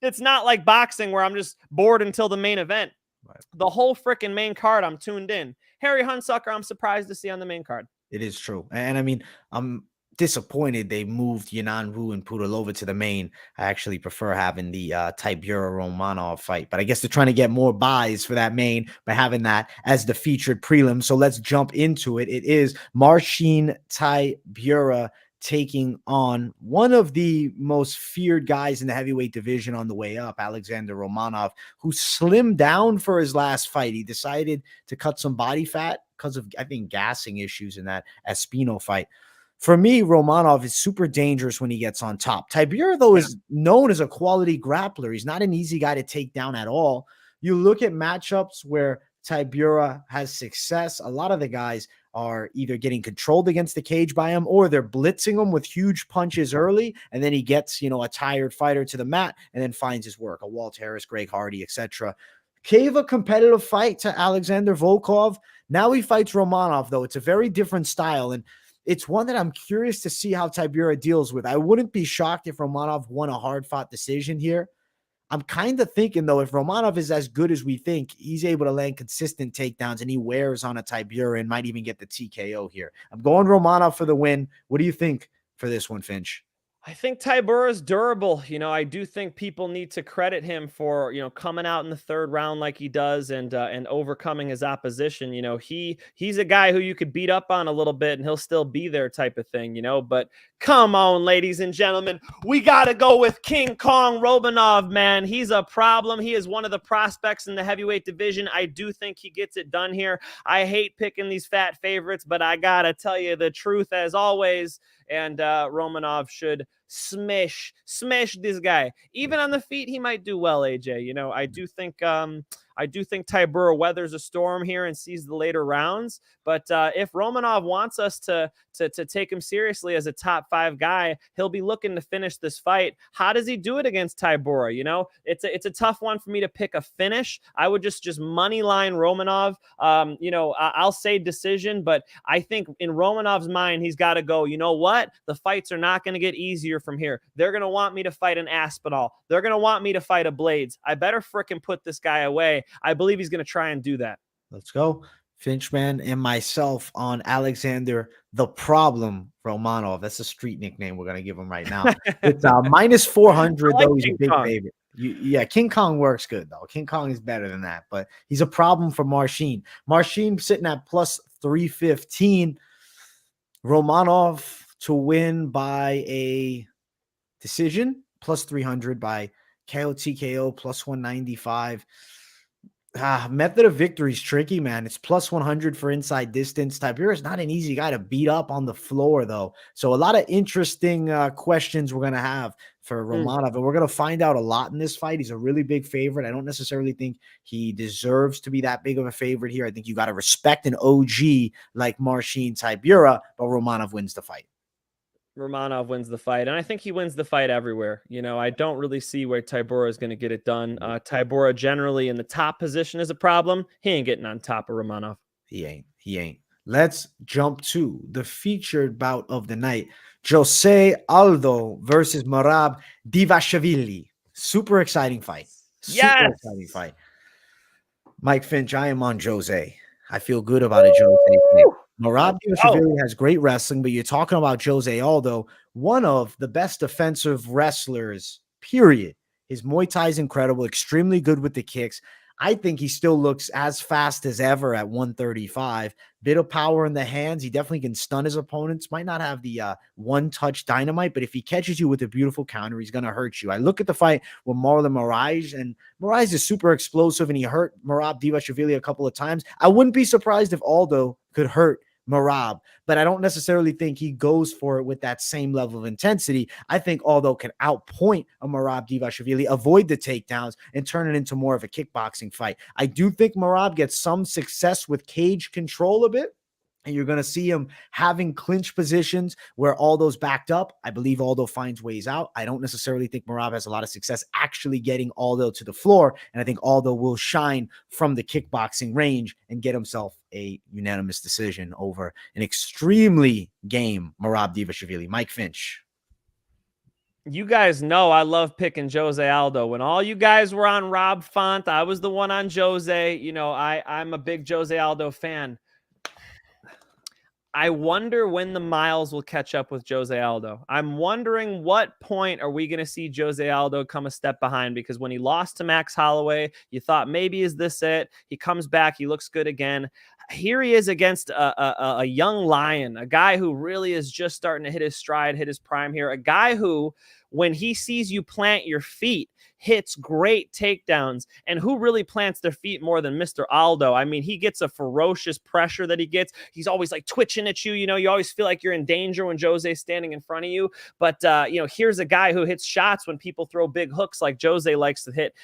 it's not like boxing where I'm just bored until the main event. Right. The whole freaking main card, I'm tuned in. Harry Hunsucker, I'm surprised to see on the main card. It is true. And I mean, I'm disappointed they moved Yanan and Pudilová to the main. I actually prefer having the Tybura Romanov fight, but I guess they're trying to get more buys for that main by having that as the featured prelim. So let's jump into it. It is Meerschaert Tybura taking on one of the most feared guys in the heavyweight division on the way up, Alexander Romanov, who slimmed down for his last fight. He decided to cut some body fat because of, I think, gassing issues in that Espino fight. For me, Romanov is super dangerous when he gets on top. Tybura, though, is known as a quality grappler. He's not an easy guy to take down at all. You look at matchups where Tybura has success, a lot of the guys are either getting controlled against the cage by him or they're blitzing him with huge punches early, and then he gets, a tired fighter to the mat and then finds his work, a Walt Harris, Greg Hardy, etc. Gave a competitive fight to Alexander Volkov. Now he fights Romanov, though. It's a very different style, and it's one that I'm curious to see how Tybura deals with. I wouldn't be shocked if Romanov won a hard-fought decision here. I'm kind of thinking, though, if Romanov is as good as we think, he's able to land consistent takedowns and he wears on a Tybura and might even get the TKO here. I'm going Romanov for the win. What do you think for this one, Finch? I think Tybura is durable. I do think people need to credit him for, coming out in the third round like he does and overcoming his opposition. He's a guy who you could beat up on a little bit and he'll still be there type of thing, but come on, ladies and gentlemen, we got to go with King Kong Romanov, man. He's a problem. He is one of the prospects in the heavyweight division. I do think he gets it done here. I hate picking these fat favorites, but I got to tell you the truth as always. and Romanov should smash this guy. Even on the feet, he might do well, AJ. You know, I do think Tybura weathers a storm here and sees the later rounds. But if Romanov wants us to take him seriously as a top 5 guy, he'll be looking to finish this fight. How does he do it against Tybura? You know, it's a tough one for me to pick a finish. I would just money line Romanov. You know, I'll say decision, but I think in Romanov's mind, he's got to go, you know what? The fights are not going to get easier from here. They're going to want me to fight an Aspinall. They're going to want me to fight a Blades. I better fricking put this guy away. I believe he's going to try and do that. Let's go. Finchman and myself on Alexander the Problem Romanov. That's a street nickname we're going to give him right now. It's minus 400, like though. He's King a big Kong. favorite. Yeah, King Kong works good, though. King Kong is better than that, but he's a problem for Meerschaert. Meerschaert sitting at plus 315. Romanov to win by a decision, plus 300 by KO TKO, plus 195. Method of victory is tricky, man. It's plus 100 for inside distance. Tybura is not an easy guy to beat up on the floor, though. So a lot of interesting questions we're going to have for Romanov, and we're going to find out a lot in this fight. He's a really big favorite. I don't necessarily think he deserves to be that big of a favorite here. I think you got to respect an OG like Meerschaert Tybura, but Romanov wins the fight. Romanov wins the fight, and I think he wins the fight everywhere. You know, I don't really see where Tybura is going to get it done. Tybura generally in the top position is a problem. He ain't getting on top of Romanov. He ain't. Let's jump to the featured bout of the night. Jose Aldo versus Merab Dvalishvili. Super exciting fight. Exciting fight. Mike Finch, I am on Jose. I feel good about it, Jose. Merab Dvalishvili has great wrestling, but you're talking about Jose Aldo, one of the best defensive wrestlers, period. His Muay Thai is incredible, extremely good with the kicks. I think he still looks as fast as ever at 135. Bit of power in the hands. He definitely can stun his opponents. Might not have the one-touch dynamite, but if he catches you with a beautiful counter, he's going to hurt you. I look at the fight with Marlon Moraes, and Moraes is super explosive, and he hurt Merab Dvalishvili a couple of times. I wouldn't be surprised if Aldo could hurt Merab, but I don't necessarily think he goes for it with that same level of intensity. I think Aldo can outpoint a Merab Dvalishvili, avoid the takedowns, and turn it into more of a kickboxing fight. I do think Merab gets some success with cage control a bit, and you're going to see him having clinch positions where Aldo's backed up. I believe Aldo finds ways out. I don't necessarily think Merab has a lot of success actually getting Aldo to the floor, and I think Aldo will shine from the kickboxing range and get himself a unanimous decision over an extremely game Merab Dvalishvili. Mike Finch. You guys know I love picking Jose Aldo. When all you guys were on Rob Font, I was the one on Jose. You know, I'm a big Jose Aldo fan. I wonder when the miles will catch up with Jose Aldo. I'm wondering what point are we going to see Jose Aldo come a step behind, because when he lost to Max Holloway, you thought maybe is this it? He comes back. He looks good again. Here he is against a young lion, a guy who really is just starting to hit his stride, hit his prime here, a guy who, when he sees you plant your feet, hits great takedowns. And who really plants their feet more than Mr. Aldo? I mean, he gets a ferocious pressure that he gets. He's always like twitching at you. You know, you always feel like you're in danger when Jose's standing in front of you. But, you know, here's a guy who hits shots when people throw big hooks like Jose likes to hit.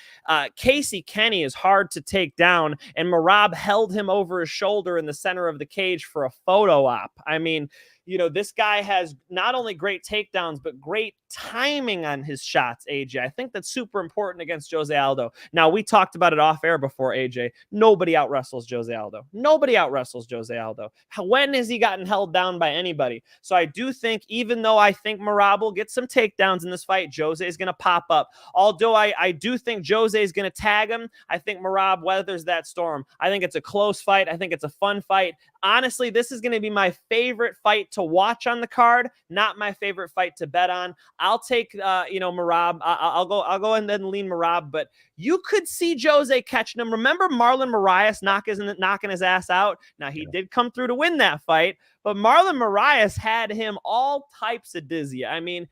Casey Kenny is hard to take down, and Merab held him over his shoulder in the center of the cage for a photo op. I mean, you know, this guy has not only great takedowns, but great timing on his shots, AJ. I think that's super important against Jose Aldo. Now, we talked about it off air before, AJ. Nobody out-wrestles Jose Aldo. Nobody out-wrestles Jose Aldo. When has he gotten held down by anybody? So I do think, even though I think Merab will get some takedowns in this fight, Jose is going to pop up. Although I do think Jose is going to tag him, I think Merab weathers that storm. I think it's a close fight. I think it's a fun fight. Honestly, this is going to be my favorite fight to watch on the card, not my favorite fight to bet on. I'll take, you know, Merab. I'll go and then lean Merab, but you could see Jose catching him. Remember Marlon Moraes knocking his ass out? Now, he did come through to win that fight, but Marlon Moraes had him all types of dizzy. I mean,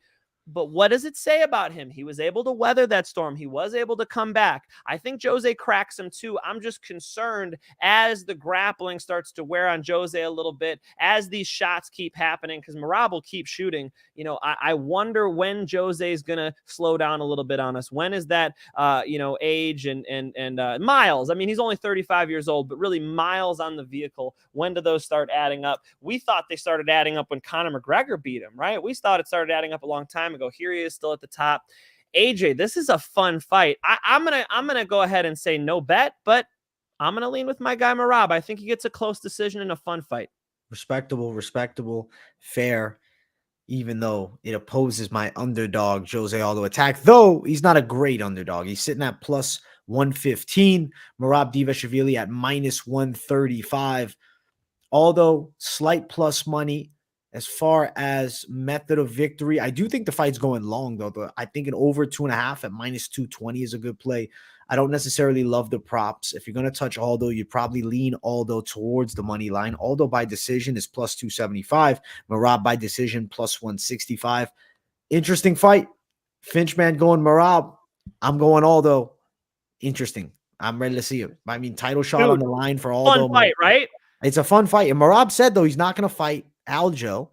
But what does it say about him? He was able to weather that storm. He was able to come back. I think Jose cracks him too. I'm just concerned as the grappling starts to wear on Jose a little bit, as these shots keep happening, because Merab will keep shooting. You know, I wonder when Jose is going to slow down a little bit on us. When is that, you know, age and miles? I mean, he's only 35 years old, but really miles on the vehicle. When do those start adding up? We thought they started adding up when Conor McGregor beat him, right? We thought it started adding up a long time ago. Here he is still at the top. AJ, this is a fun fight. I'm gonna go ahead and say no bet, but I'm gonna lean with my guy Merab. I think he gets a close decision in a fun fight. Respectable, fair, even though it opposes my underdog Jose Aldo attack, though he's not a great underdog. He's sitting at plus 115. Merab Divashvili at minus 135. Although slight plus money. As far as method of victory, I do think the fight's going long, though. I think an over 2.5 at minus 220 is a good play. I don't necessarily love the props. If you're going to touch Aldo, you'd probably lean Aldo towards the money line. Aldo by decision is plus 275. Merab by decision plus 165. Interesting fight. Finch man going Merab. I'm going Aldo. Interesting. I'm ready to see it. I mean, title shot on the line for Aldo. Fun fight, right? It's a fun fight. And Merab said, though, he's not going to fight Aljo.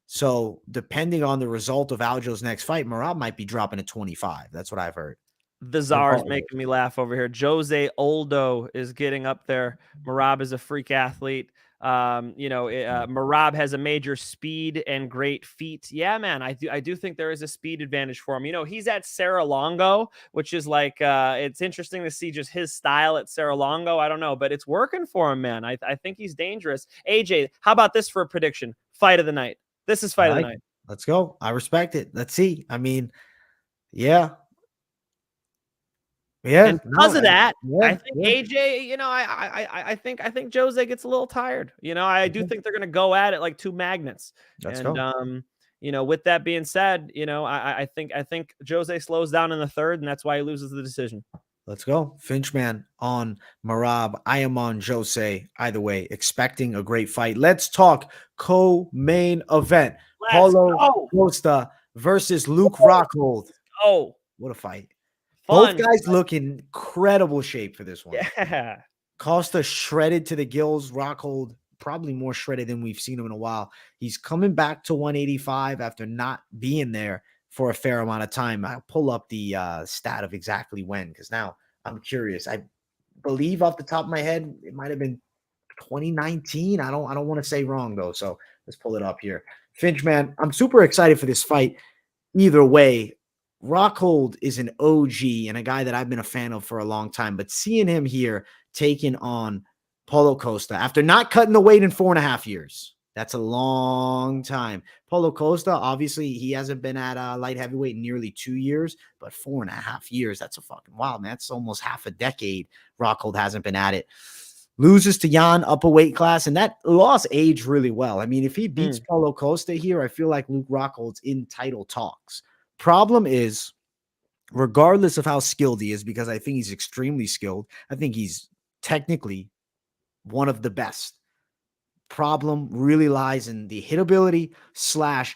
So depending on the result of Aljo's next fight, Merab might be dropping at 25. That's what I've heard. The czar's making me laugh over here. Jose Aldo is getting up there. Merab is a freak athlete. You know, Merab has a major speed and great feet. Yeah, man, I do think there is a speed advantage for him. You know, he's at Serra-Longo, which is like, it's interesting to see just his style at Serra-Longo. I don't know, but it's working for him, man. I think he's dangerous. AJ, how about this for a prediction? Fight of the night. This is fight of the night. Let's go. I respect it. Let's see. I mean, yeah. Yeah. And because of that, I think AJ, you know, I think Jose gets a little tired. You know, I do think they're going to go at it like two magnets. Let's go. You know, with that being said, you know, I think Jose slows down in the third, and that's why he loses the decision. Let's go. Finchman on Merab. I am on Jose. Either way, expecting a great fight. Let's talk co-main event. Paulo Costa versus Luke Rockhold. Oh, what a fight. Fun. Both guys look in incredible shape for this one. Yeah. Costa shredded to the gills. Rockhold probably more shredded than we've seen him in a while. He's coming back to 185 after not being there for a fair amount of time. I'll pull up the stat of exactly when, because now I'm curious. I believe off the top of my head, it might have been 2019. I don't want to say wrong though. So let's pull it up here. Finch, man, I'm super excited for this fight. Either way, Rockhold is an OG and a guy that I've been a fan of for a long time, but seeing him here taking on Paulo Costa after not cutting the weight in 4.5 years. That's a long time. Paulo Costa, obviously, he hasn't been at light heavyweight in nearly 2 years, but 4.5 years, that's a fucking wild, man. That's almost half a decade Rockhold hasn't been at it. Loses to Yanan, up a weight class, and that loss aged really well. I mean, if he beats Paulo Costa here, I feel like Luke Rockhold's in title talks. Problem is, regardless of how skilled he is, because I think he's extremely skilled, I think he's technically one of the best. Problem really lies in the hitability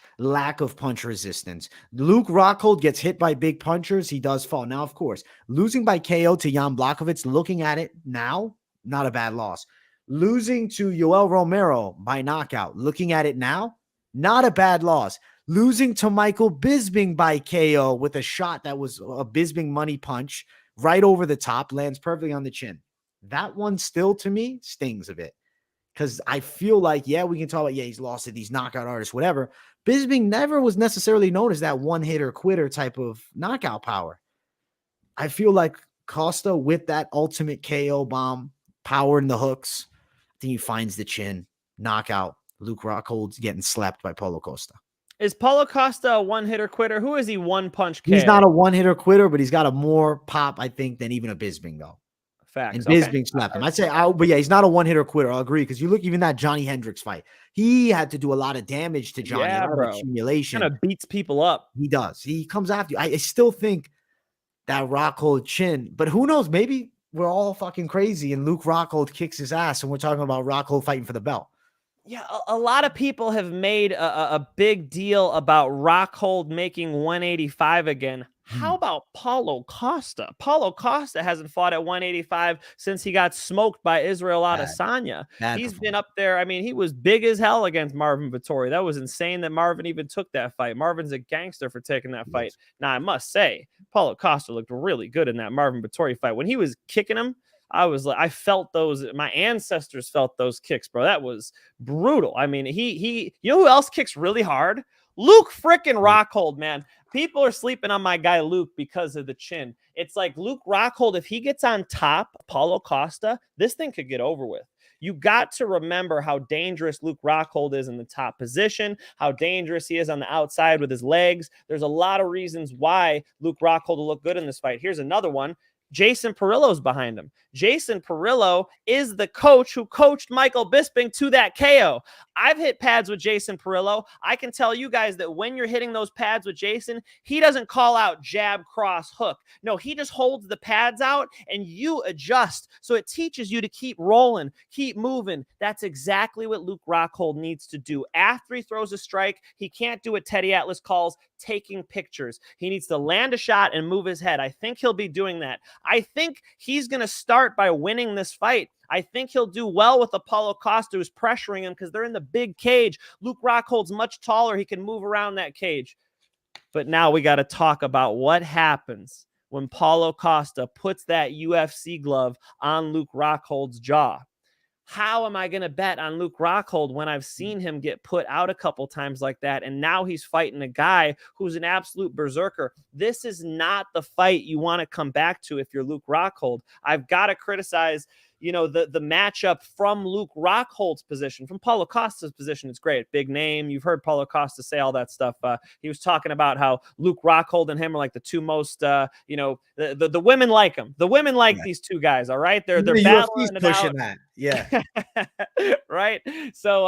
/ lack of punch resistance. Luke Rockhold gets hit by big punchers. He does fall. Now, of course, losing by KO to Jan Blachowicz, looking at it now, not a bad loss. Losing to Yoel Romero by knockout, looking at it now, not a bad loss. Losing to Michael Bisping by KO with a shot that was a Bisping money punch right over the top, lands perfectly on the chin. That one still, to me, stings a bit. Because I feel like, yeah, we can talk about, yeah, he's lost to these knockout artists, whatever. Bisping never was necessarily known as that one-hitter quitter type of knockout power. I feel like Costa, with that ultimate KO bomb, power in the hooks, I think he finds the chin, knockout. Luke Rockhold's getting slapped by Paulo Costa. Is Paulo Costa a one-hitter quitter? Who is he one-punch KO? He's not a one-hitter quitter, but he's got a more pop, I think, than even a Bisping, though. Facts. And Bisping slapped him. I'd say, but yeah, he's not a one-hitter quitter. I'll agree, because you look, even that Johnny Hendricks fight, he had to do a lot of damage to Johnny. Yeah, bro. Accumulation. Kind of beats people up. He does. He comes after you. I still think that Rockhold chin, but who knows? Maybe we're all fucking crazy and Luke Rockhold kicks his ass and we're talking about Rockhold fighting for the belt. Yeah, a lot of people have made a big deal about Rockhold making 185 again. How about Paulo Costa? Paulo Costa hasn't fought at 185 since he got smoked by Israel Bad, Adesanya. bad He's been performance. up there. I mean, he was big as hell against Marvin Vettori. That was insane that Marvin even took that fight. Marvin's a gangster for taking that fight. Yes. Now, I must say, Paulo Costa looked really good in that Marvin Vettori fight. When he was kicking him, I was like, I felt those. My ancestors felt those kicks, bro. That was brutal. I mean, you know who else kicks really hard? Luke freaking Rockhold, man. People are sleeping on my guy Luke because of the chin. It's like Luke Rockhold, if he gets on top, Paulo Costa, this thing could get over with. You got to remember how dangerous Luke Rockhold is in the top position, how dangerous he is on the outside with his legs. There's a lot of reasons why Luke Rockhold will look good in this fight. Here's another one. Jason Perillo's behind him. Jason Perillo is the coach who coached Michael Bisping to that KO. I've hit pads with Jason Perillo. I can tell you guys that when you're hitting those pads with Jason, he doesn't call out jab, cross, hook. No, he just holds the pads out and you adjust. So it teaches you to keep rolling, keep moving. That's exactly what Luke Rockhold needs to do. After he throws a strike, he can't do what Teddy Atlas calls taking pictures. He needs to land a shot and move his head. I think he'll be doing that. I think he's going to start by winning this fight. I think he'll do well with Apollo Costa, who's pressuring him because they're in the big cage. Luke Rockhold's much taller. He can move around that cage. But now we got to talk about what happens when Paulo Costa puts that UFC glove on Luke Rockhold's jaw. How am I going to bet on Luke Rockhold when I've seen him get put out a couple times like that? And now he's fighting a guy who's an absolute berserker. This is not the fight you want to come back to if you're Luke Rockhold. I've got to criticize, the matchup from Luke Rockhold's position, from Paulo Costa's position. It's great. Big name. You've heard Paulo Costa say all that stuff. He was talking about how Luke Rockhold and him are like the two most, the women like him. The women like these two guys. All right. They're The battling UFC's it pushing out. that. Yeah. Right. So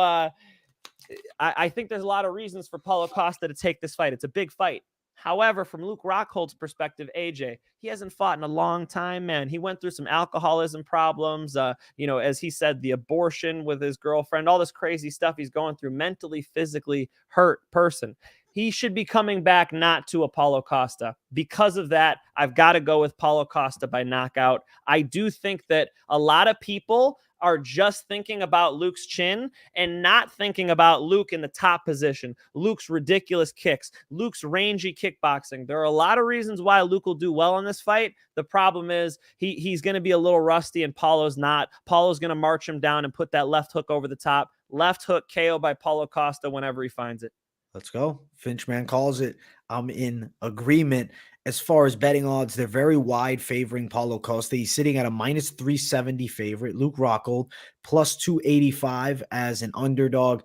I think there's a lot of reasons for Paulo Costa to take this fight. It's a big fight. However, from Luke Rockhold's perspective, AJ, he hasn't fought in a long time, man. He went through some alcoholism problems, as he said, the abortion with his girlfriend, all this crazy stuff he's going through, mentally, physically hurt person. He should be coming back not to Paulo Costa. Because of that, I've got to go with Paulo Costa by knockout. I do think that a lot of people are just thinking about Luke's chin and not thinking about Luke in the top position, Luke's ridiculous kicks, Luke's rangy kickboxing. There are a lot of reasons why Luke will do well in this fight. The problem is he's going to be a little rusty and Paulo's not. Paulo's going to march him down and put that left hook over the top. Left hook KO by Paulo Costa whenever he finds it. Let's go. Finch man calls it. I'm in agreement. As far as betting odds, they're very wide favoring Paulo Costa. He's sitting at a minus 370 favorite. Luke Rockhold plus 285 as an underdog.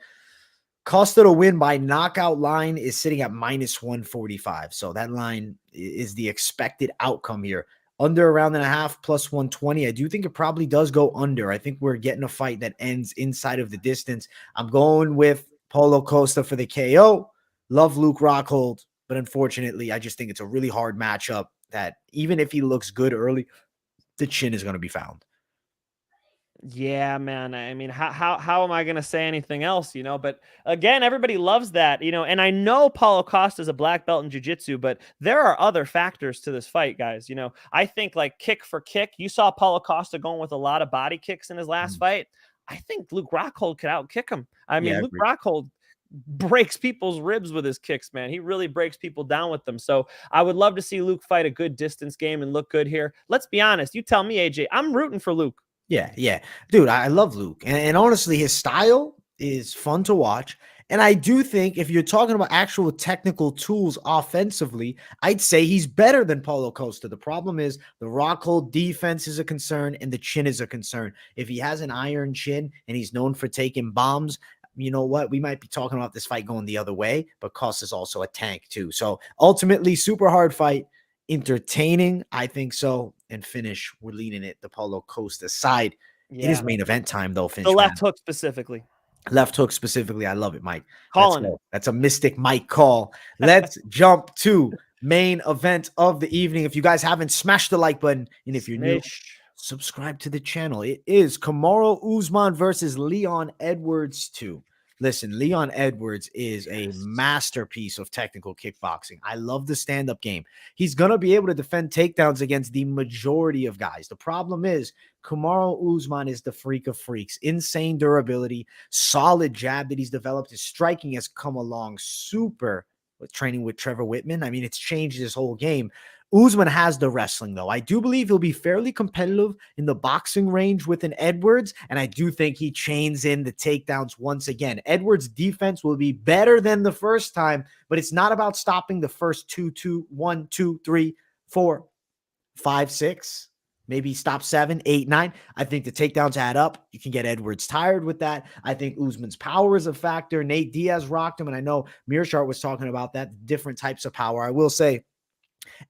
Costa to win by knockout line is sitting at minus 145. So that line is the expected outcome here. Under a round and a half plus 120. I do think it probably does go under. I think we're getting a fight that ends inside of the distance. I'm going with Paulo Costa for the KO. Love Luke Rockhold, but unfortunately, I just think it's a really hard matchup that even if he looks good early, the chin is going to be found. Yeah, man. I mean, how am I going to say anything else, But again, everybody loves that, and I know Paulo Costa is a black belt in jiu-jitsu, but there are other factors to this fight, guys. I think like kick for kick, you saw Paulo Costa going with a lot of body kicks in his last fight. I think Luke Rockhold could outkick him. I mean, Luke Rockhold breaks people's ribs with his kicks, man. He really breaks people down with them. So I would love to see Luke fight a good distance game and look good here. Let's be honest. You tell me, AJ, I'm rooting for Luke. Yeah. Dude, I love Luke. And honestly, his style is fun to watch. And I do think if you're talking about actual technical tools offensively, I'd say he's better than Paulo Costa. The problem is the Rockhold defense is a concern and the chin is a concern. If he has an iron chin and he's known for taking bombs, you know what? We might be talking about this fight going the other way, but Costa's also a tank too. So ultimately, super hard fight. Entertaining, I think so. And finish, we're leading it the Paulo Costa side. Yeah. It is main event time, though, Finch. The left hook specifically. Left hook specifically. I love it, Mike. Calling it. That's a Mystic Mike call. Let's jump to main event of the evening. If you guys haven't, smash the like button. And if you're new, subscribe to the channel. It is Kamaru Usman versus Leon Edwards 2. Listen, Leon Edwards is a masterpiece of technical kickboxing. I love the stand-up game. He's going to be able to defend takedowns against the majority of guys. The problem is Kamaru Usman is the freak of freaks. Insane durability, solid jab that he's developed. His striking has come along super with training with Trevor Whitman. I mean, it's changed his whole game. Usman has the wrestling, though. I do believe he'll be fairly competitive in the boxing range with an Edwards, and I do think he chains in the takedowns once again. Edwards' defense will be better than the first time, but it's not about stopping the first 1, 2, 3, 4, 5, 6. Maybe stop 7, 8, 9. I think the takedowns add up. You can get Edwards tired with that. I think Usman's power is a factor. Nate Diaz rocked him, and I know Meerschaert was talking about that, different types of power. I will say,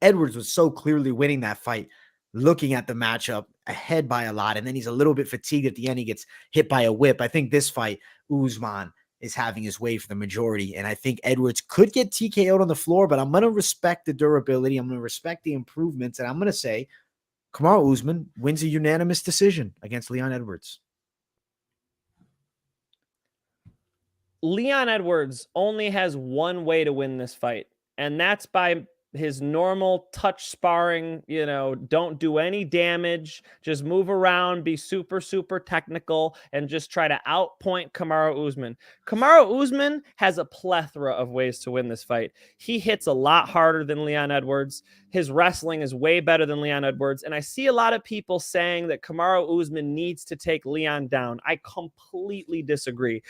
Edwards was so clearly winning that fight, looking at the matchup ahead by a lot, and then he's a little bit fatigued at the end. He gets hit by a whip. I think this fight, Usman is having his way for the majority, and I think Edwards could get TKO'd on the floor, but I'm going to respect the durability. I'm going to respect the improvements, and I'm going to say Kamaru Usman wins a unanimous decision against Leon Edwards. Leon Edwards only has one way to win this fight, and that's by his normal touch sparring, don't do any damage, just move around, be super, super technical, and just try to outpoint Kamaru Usman. Kamaru Usman has a plethora of ways to win this fight. He hits a lot harder than Leon Edwards. His wrestling is way better than Leon Edwards. And I see a lot of people saying that Kamaru Usman needs to take Leon down. I completely disagree.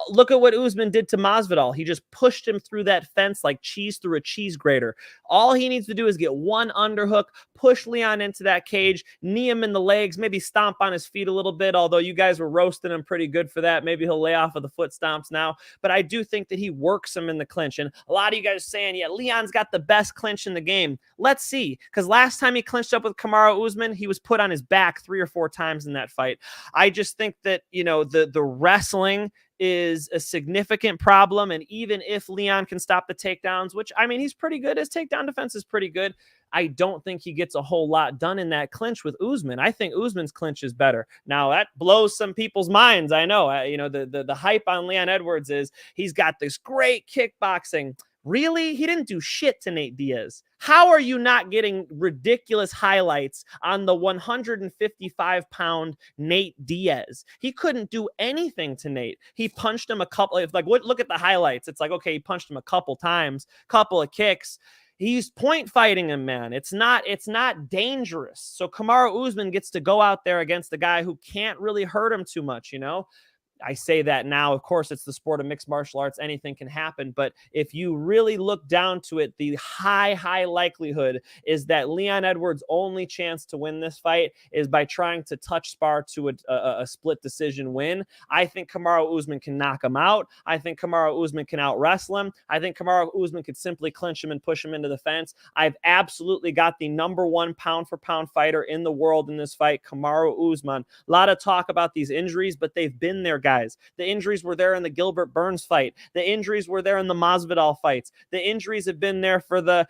Look at what Usman did to Masvidal. He just pushed him through that fence like cheese through a cheese grater. All he needs to do is get one underhook, push Leon into that cage, knee him in the legs, maybe stomp on his feet a little bit, although you guys were roasting him pretty good for that. Maybe he'll lay off of the foot stomps now. But I do think that he works him in the clinch. And a lot of you guys are saying, yeah, Leon's got the best clinch in the game. Let's see. Because last time he clinched up with Kamaru Usman, he was put on his back 3 or 4 times in that fight. I just think that, the wrestling is a significant problem. And even if Leon can stop the takedowns, which, I mean, he's pretty good. His takedown defense is pretty good. I don't think he gets a whole lot done in that clinch with Usman. I think Usman's clinch is better. Now, that blows some people's minds. I know, the hype on Leon Edwards is he's got this great kickboxing. Really? He didn't do shit to Nate Diaz. How are you not getting ridiculous highlights on the 155-pound Nate Diaz? He couldn't do anything to Nate. He punched him a couple. Look at the highlights. It's like, okay, he punched him a couple times, couple of kicks. He's point fighting him, man. It's not dangerous. So Kamaru Usman gets to go out there against the guy who can't really hurt him too much, I say that now. Of course, it's the sport of mixed martial arts. Anything can happen. But if you really look down to it, the high likelihood is that Leon Edwards' only chance to win this fight is by trying to touch spar to a split decision win. I think Kamaru Usman can knock him out. I think Kamaru Usman can out wrestle him. I think Kamaru Usman could simply clinch him and push him into the fence. I've absolutely got the #1 pound for pound fighter in the world in this fight, Kamaru Usman. A lot of talk about these injuries, but they've been there, guys. The injuries were there in the Gilbert Burns fight. The injuries were there in the Masvidal fights. The injuries have been there for the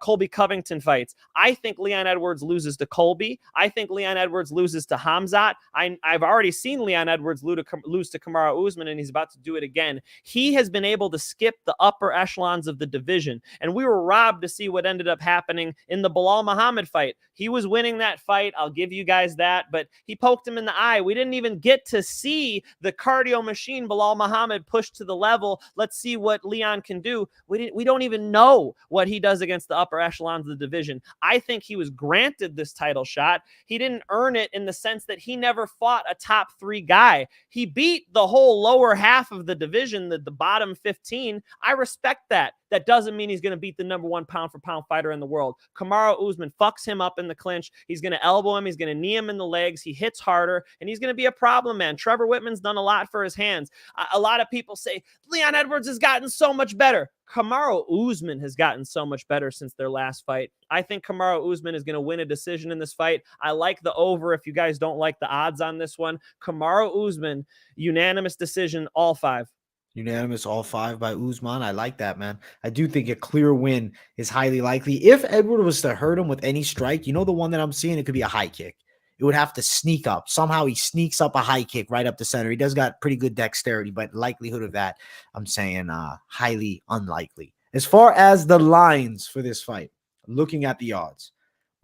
Colby Covington fights. I think Leon Edwards loses to Colby. I think Leon Edwards loses to Hamzat. I've already seen Leon Edwards lose to Kamaru Usman, and he's about to do it again. He has been able to skip the upper echelons of the division, and we were robbed to see what ended up happening in the Bilal Muhammad fight. He was winning that fight. I'll give you guys that, but he poked him in the eye. We didn't even get to see the cardio machine Bilal Muhammad pushed to the level. Let's see what Leon can do. We don't even know what he does against the upper echelons of the division. I think he was granted this title shot. He didn't earn it in the sense that he never fought a top 3 guy. He beat the whole lower half of the division, the bottom 15. I respect that. That doesn't mean he's going to beat the #1 pound for pound fighter in the world. Kamaru Usman fucks him up in the clinch. He's going to elbow him. He's going to knee him in the legs. He hits harder, and he's going to be a problem, man. Trevor Whitman's done a lot for his hands. A lot of people say Leon Edwards has gotten so much better. Kamaru Usman has gotten so much better since their last fight. I think Kamaru Usman is going to win a decision in this fight. I like the over if you guys don't like the odds on this one. Kamaru Usman, unanimous decision, all 5. Unanimous, all 5 by Usman. I like that, man. I do think a clear win is highly likely. If Edward was to hurt him with any strike, the one that I'm seeing, it could be a high kick. It would have to sneak up. Somehow he sneaks up a high kick right up the center. He does got pretty good dexterity, but likelihood of that, I'm saying highly unlikely. As far as the lines for this fight, looking at the odds,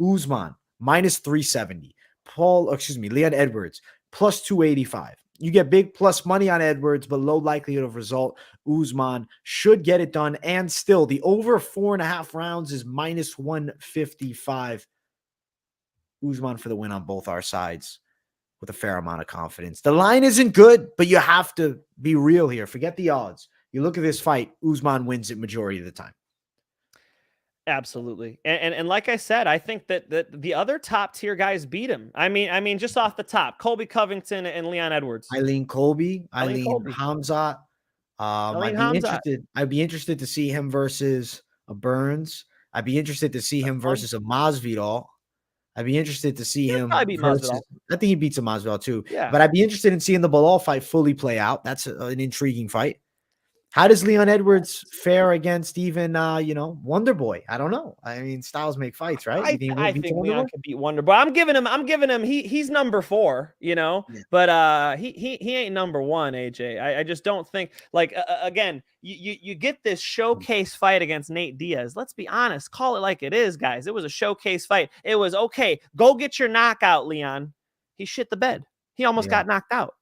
Usman, minus 370. Leon Edwards, plus 285. You get big plus money on Edwards, but low likelihood of result. Usman should get it done. And still, the over 4.5 rounds is minus 155. Usman for the win on both our sides with a fair amount of confidence. The line isn't good, but you have to be real here. Forget the odds. You look at this fight, Usman wins it majority of the time. Absolutely. And like I said, I think that the other top tier guys beat him. I mean, just off the top, Colby Covington and Leon Edwards. Eileen Hamzat. I'd be interested to see him versus a Burns. I'd be interested to see him versus a Masvidal. I'd be interested to see him versus, I think he beats a Masvidal too. Yeah. But I'd be interested in seeing the Bilal fight fully play out. That's an intriguing fight. How does Leon Edwards fare against even, Wonder Boy? I don't know. I mean, styles make fights, right? I think Leon could beat Wonder Boy. I'm giving him. He's number 4, but he ain't number 1. AJ. I just don't think again. You get this showcase fight against Nate Diaz. Let's be honest. Call it like it is, guys. It was a showcase fight. It was okay. Go get your knockout, Leon. He shit the bed. He almost got knocked out.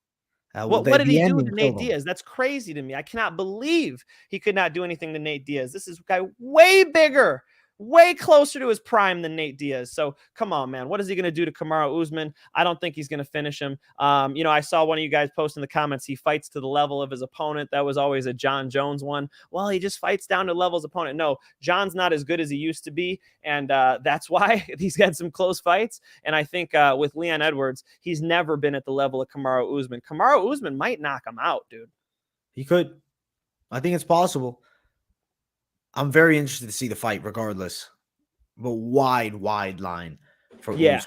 What did he do to Nate Diaz? That's crazy to me. I cannot believe he could not do anything to Nate Diaz. This is a guy way bigger, way closer to his prime than Nate Diaz. So come on, man. What is he going to do to Kamaru Usman? I don't think he's going to finish him. I saw one of you guys post in the comments, he fights to the level of his opponent. That was always a John Jones one. Well, he just fights down to the level of his opponent. No, John's not as good as he used to be. And that's why he's had some close fights. And I think with Leon Edwards, he's never been at the level of Kamaru Usman. Kamaru Usman might knock him out, dude. He could. I think it's possible. I'm very interested to see the fight regardless. But wide line for Usman.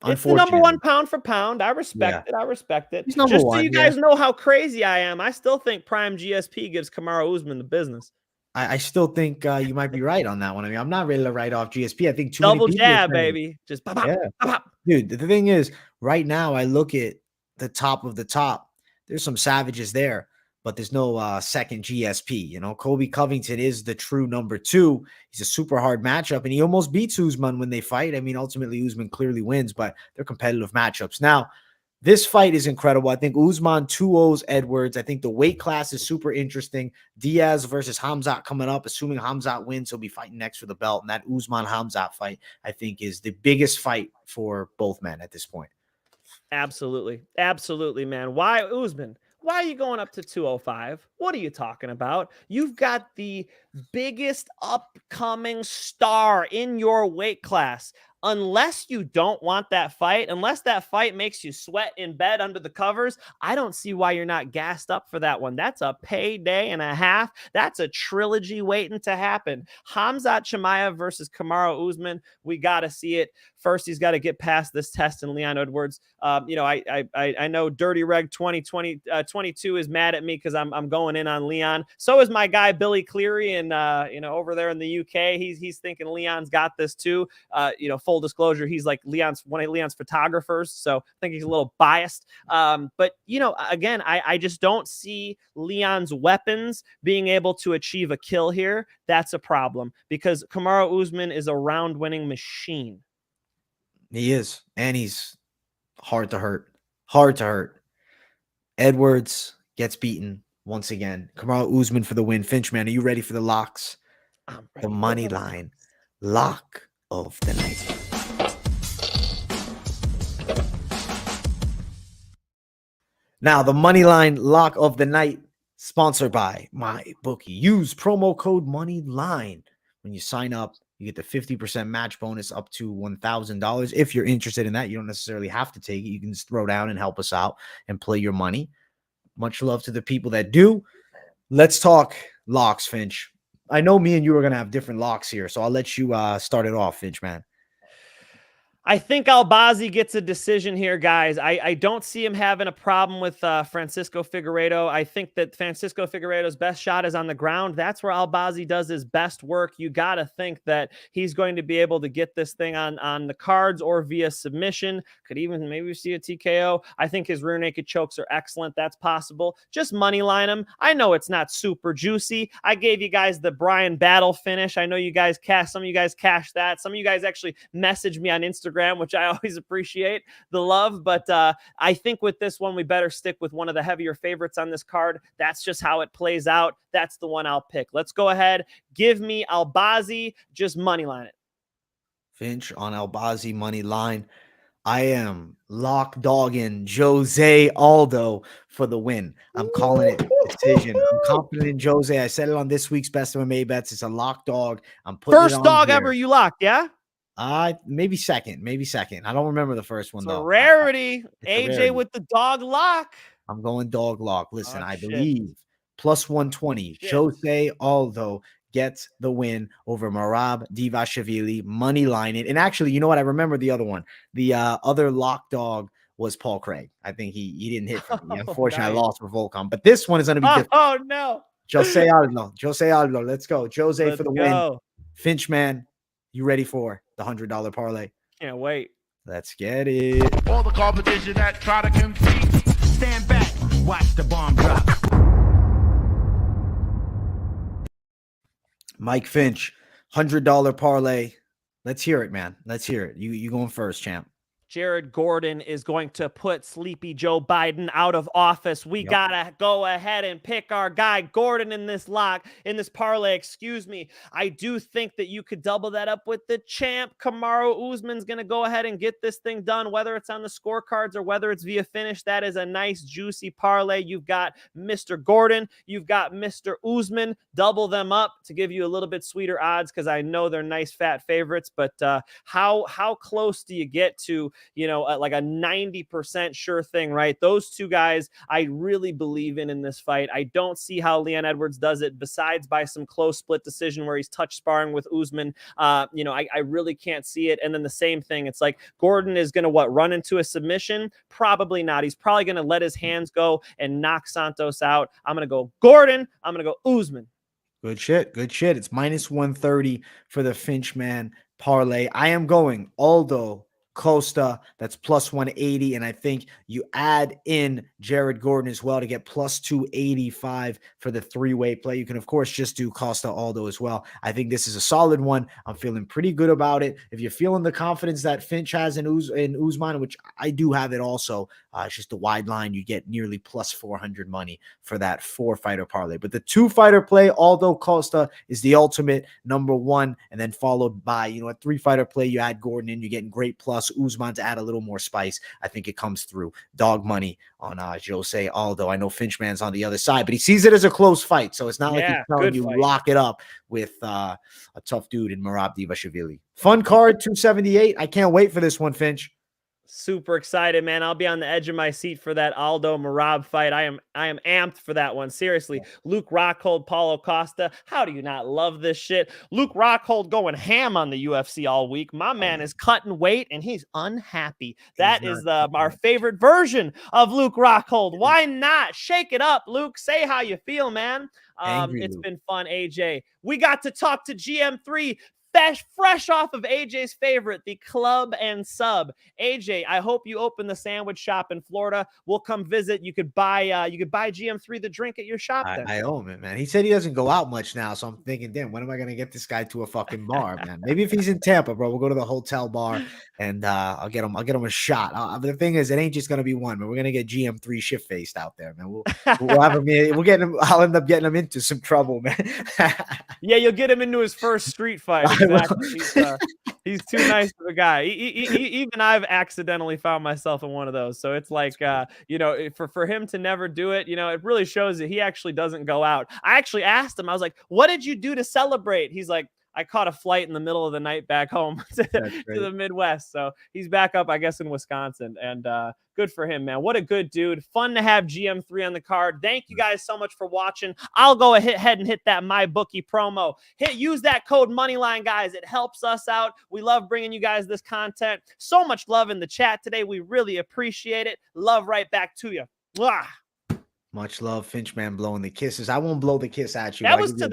It's the number 1 pound for pound. I respect it. I respect it. He's number Just 1, so you guys know how crazy I am, I still think Prime GSP gives Kamaru Usman the business. I still think you might be right on that one. I mean, I'm not ready to write off GSP. I think double jab, baby. Just pop, yeah. Pop. Dude, the thing is, right now I look at the top of the top. There's some savages there, but there's no second GSP. Colby Covington is the true number 2. He's a super hard matchup, and he almost beats Usman when they fight. I mean, ultimately, Usman clearly wins, but they're competitive matchups. Now, this fight is incredible. I think Usman 2-0s Edwards. I think the weight class is super interesting. Diaz versus Hamzat coming up. Assuming Hamzat wins, he'll be fighting next for the belt. And that Usman-Hamzat fight, I think, is the biggest fight for both men at this point. Absolutely. Absolutely, man. Why Usman? Why are you going up to 205? What are you talking about? You've got the biggest upcoming star in your weight class. Unless you don't want that fight, unless that fight makes you sweat in bed under the covers, I don't see why you're not gassed up for that one. That's a payday and a half. That's a trilogy waiting to happen. Hamzat Chimaev versus Kamaru Usman. We got to see it. First, he's got to get past this test in Leon Edwards. I know Dirty Reg 2022 is mad at me because I'm going in on Leon. So is my guy Billy Cleary, and over there in the UK, he's thinking Leon's got this too. Full disclosure, he's like one of Leon's photographers, so I think he's a little biased. But again, I just don't see Leon's weapons being able to achieve a kill here. That's a problem because Kamaru Usman is a round-winning machine. He is, and he's hard to hurt. Hard to hurt. Edwards gets beaten once again. Kamaru Usman for the win. Finch, man, are you ready for the locks? The money line lock of the night. Now, the money line lock of the night, sponsored by MyBookie. Use promo code Moneyline when you sign up. You get the 50% match bonus up to $1,000. If you're interested in that, you don't necessarily have to take it. You can just throw down and help us out and play your money. Much love to the people that do. Let's talk locks, Finch. I know me and you are going to have different locks here, so I'll let you start it off, Finch, man. I think Albazi gets a decision here, guys. I don't see him having a problem with Francisco Figueiredo. I think that Francisco Figueiredo's best shot is on the ground. That's where Albazi does his best work. You got to think that he's going to be able to get this thing on the cards or via submission. Could even maybe see a TKO. I think his rear naked chokes are excellent. That's possible. Just money line him. I know it's not super juicy. I gave you guys the Brian Battle finish. I know you guys some of you guys cashed that. Some of you guys actually messaged me on Instagram, which I always appreciate the love. But I think with this one, we better stick with one of the heavier favorites on this card. That's just how it plays out. That's the one I'll pick. Let's go ahead. Give me Albazi. Just money line it. Finch on Albazi money line. I am lock dogging Jose Aldo for the win. I'm calling it decision. I'm confident in Jose. I said it on this week's Best MMA Bets. It's a lock dog. I'm putting First it on dog here. ever you locked, yeah? Maybe second. I don't remember the first one, It's a though. rarity. It's a AJ rarity. with the dog lock. I'm going dog lock. Listen, Oh, I shit. believe plus 120. Shit. Jose Aldo gets the win over Merab Divashvili, money line it. And actually, you know what? I remember the other one. The other lock dog was Paul Craig. I think he didn't hit for me. Unfortunately, nice. I lost for Volcom. But this one is going to be different. Oh, no. Jose Aldo. Let's go. Jose Let's for the go. win. Finch, man, you ready for the $100 parlay? Can't wait. Let's get it. All the competition that try to compete. Stand back, watch the bomb drop. Mike Finch, $100 parlay. Let's hear it, man. Let's hear it. You going first, champ. Jared Gordon is going to put sleepy Joe Biden out of office. We gotta go ahead and pick our guy Gordon in this parlay, excuse me. I do think that you could double that up with the champ. Kamaru Usman's gonna go ahead and get this thing done, whether it's on the scorecards or whether it's via finish. That is a nice juicy parlay. You've got Mr. Gordon, you've got Mr. Usman. Double them up to give you a little bit sweeter odds, because I know they're nice fat favorites. But how close do you get to, like a 90% sure thing, right? Those two guys I really believe in this fight. I don't see how Leon Edwards does it besides by some close split decision where he's touch sparring with Usman. I really can't see it. And then the same thing, it's like Gordon is going to run into a submission? Probably not. He's probably going to let his hands go and knock Santos out. I'm going to go Gordon. I'm going to go Usman. Good shit. It's minus 130 for the Finch man parlay. I am going Aldo Costa, that's plus 180. And I think you add in Jared Gordon as well to get plus 285 for the three-way play. You can, of course, just do Costa Aldo as well. I think this is a solid one. I'm feeling pretty good about it. If you're feeling the confidence that Finch has in Usman, which I do have it also, it's just a wide line. You get nearly plus 400 money for that 4-fighter parlay. But the 2-fighter play, Aldo Costa, is the ultimate number one. And then followed by, a 3-fighter play, you add Gordon in, you're getting great plus Usman to add a little more spice. I think it comes through. Dog money on Jose Aldo. I know Finchman's on the other side, but he sees it as a close fight. So it's not like he's telling you lock it up with a tough dude in Merab Divashvili. Fun card, 278. I can't wait for this one, Finch. Super excited, man. I'll be on the edge of my seat for that Aldo Merab fight. I am amped for that one. Seriously. Luke Rockhold, Paulo Costa. How do you not love this shit? Luke Rockhold going ham on the UFC all week. My man is cutting weight and he's unhappy. That is our favorite version of Luke Rockhold. Why not? Shake it up, Luke. Say how you feel, man. It's been fun, AJ. We got to talk to GM3. Fresh off of AJ's favorite, the Club and Sub. AJ, I hope you open the sandwich shop in Florida. We'll come visit. You could buy GM3 the drink at your shop. I owe him it, man. He said he doesn't go out much now, so I'm thinking, damn, when am I gonna get this guy to a fucking bar, man? Maybe if he's in Tampa, bro, we'll go to the hotel bar and I'll get him a shot. But the thing is, it ain't just gonna be one, man. We're gonna get GM3 shit faced out there, man. We'll have him. We'll get him. I'll end up getting him into some trouble, man. Yeah, you'll get him into his first street fight. Exactly. He's too nice of a guy. Even I've accidentally found myself in one of those. So it's like, for him to never do it, it really shows that he actually doesn't go out. I actually asked him, I was like, what did you do to celebrate? He's like, I caught a flight in the middle of the night back home to the Midwest. So he's back up, I guess, in Wisconsin. And good for him, man. What a good dude. Fun to have GM3 on the card. Thank you guys so much for watching. I'll go ahead and hit that MyBookie promo. Use that code Moneyline, guys. It helps us out. We love bringing you guys this content. So much love in the chat today. We really appreciate it. Love right back to you. Mwah. Much love, Finch man, blowing the kisses. I won't blow the kiss at you. That was to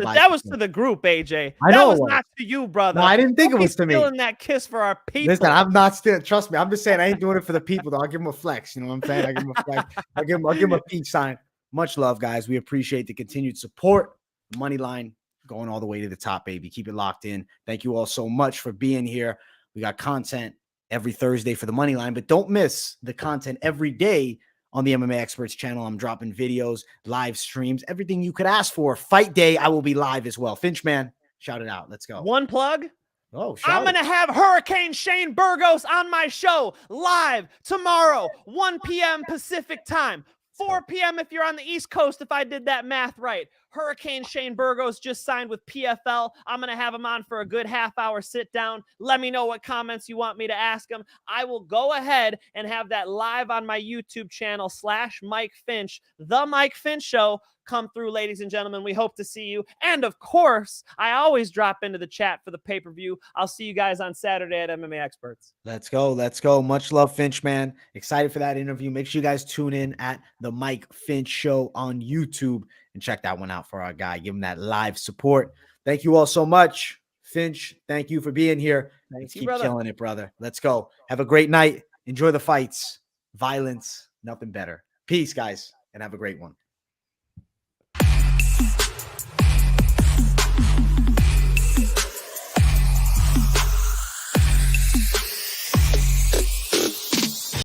the group, AJ. That was not to you, brother. No, I didn't think it was to me. Stealing that kiss for our people. Listen, I'm not stealing. Trust me. I'm just saying I ain't doing it for the people, though. I'll give them a flex. You know what I'm saying? I give them a flex. I'll give them a peace sign. Much love, guys. We appreciate the continued support. Moneyline going all the way to the top, baby. Keep it locked in. Thank you all so much for being here. We got content every Thursday for the Moneyline, but don't miss the content every day on the MMA Experts channel. I'm dropping videos, live streams, everything you could ask for. Fight day, I will be live as well. Finch man, shout it out. Let's go. One plug. Oh, I'm going to have Hurricane Shane Burgos on my show live tomorrow, 1 p.m. Pacific time, 4 p.m. if you're on the East Coast, if I did that math right. Hurricane Shane Burgos just signed with PFL. I'm going to have him on for a good half-hour sit-down. Let me know what comments you want me to ask him. I will go ahead and have that live on my YouTube channel /Mike Finch, The Mike Finch Show. Come through, ladies and gentlemen. We hope to see you. And, of course, I always drop into the chat for the pay-per-view. I'll see you guys on Saturday at MMA Experts. Let's go. Let's go. Much love, Finch, man. Excited for that interview. Make sure you guys tune in at The Mike Finch Show on YouTube and check that one out for our guy. Give him that live support. Thank you all so much. Finch, thank you for being here. Let's keep killing it, brother. Let's go. Have a great night. Enjoy the fights. Violence, nothing better. Peace, guys, and have a great one.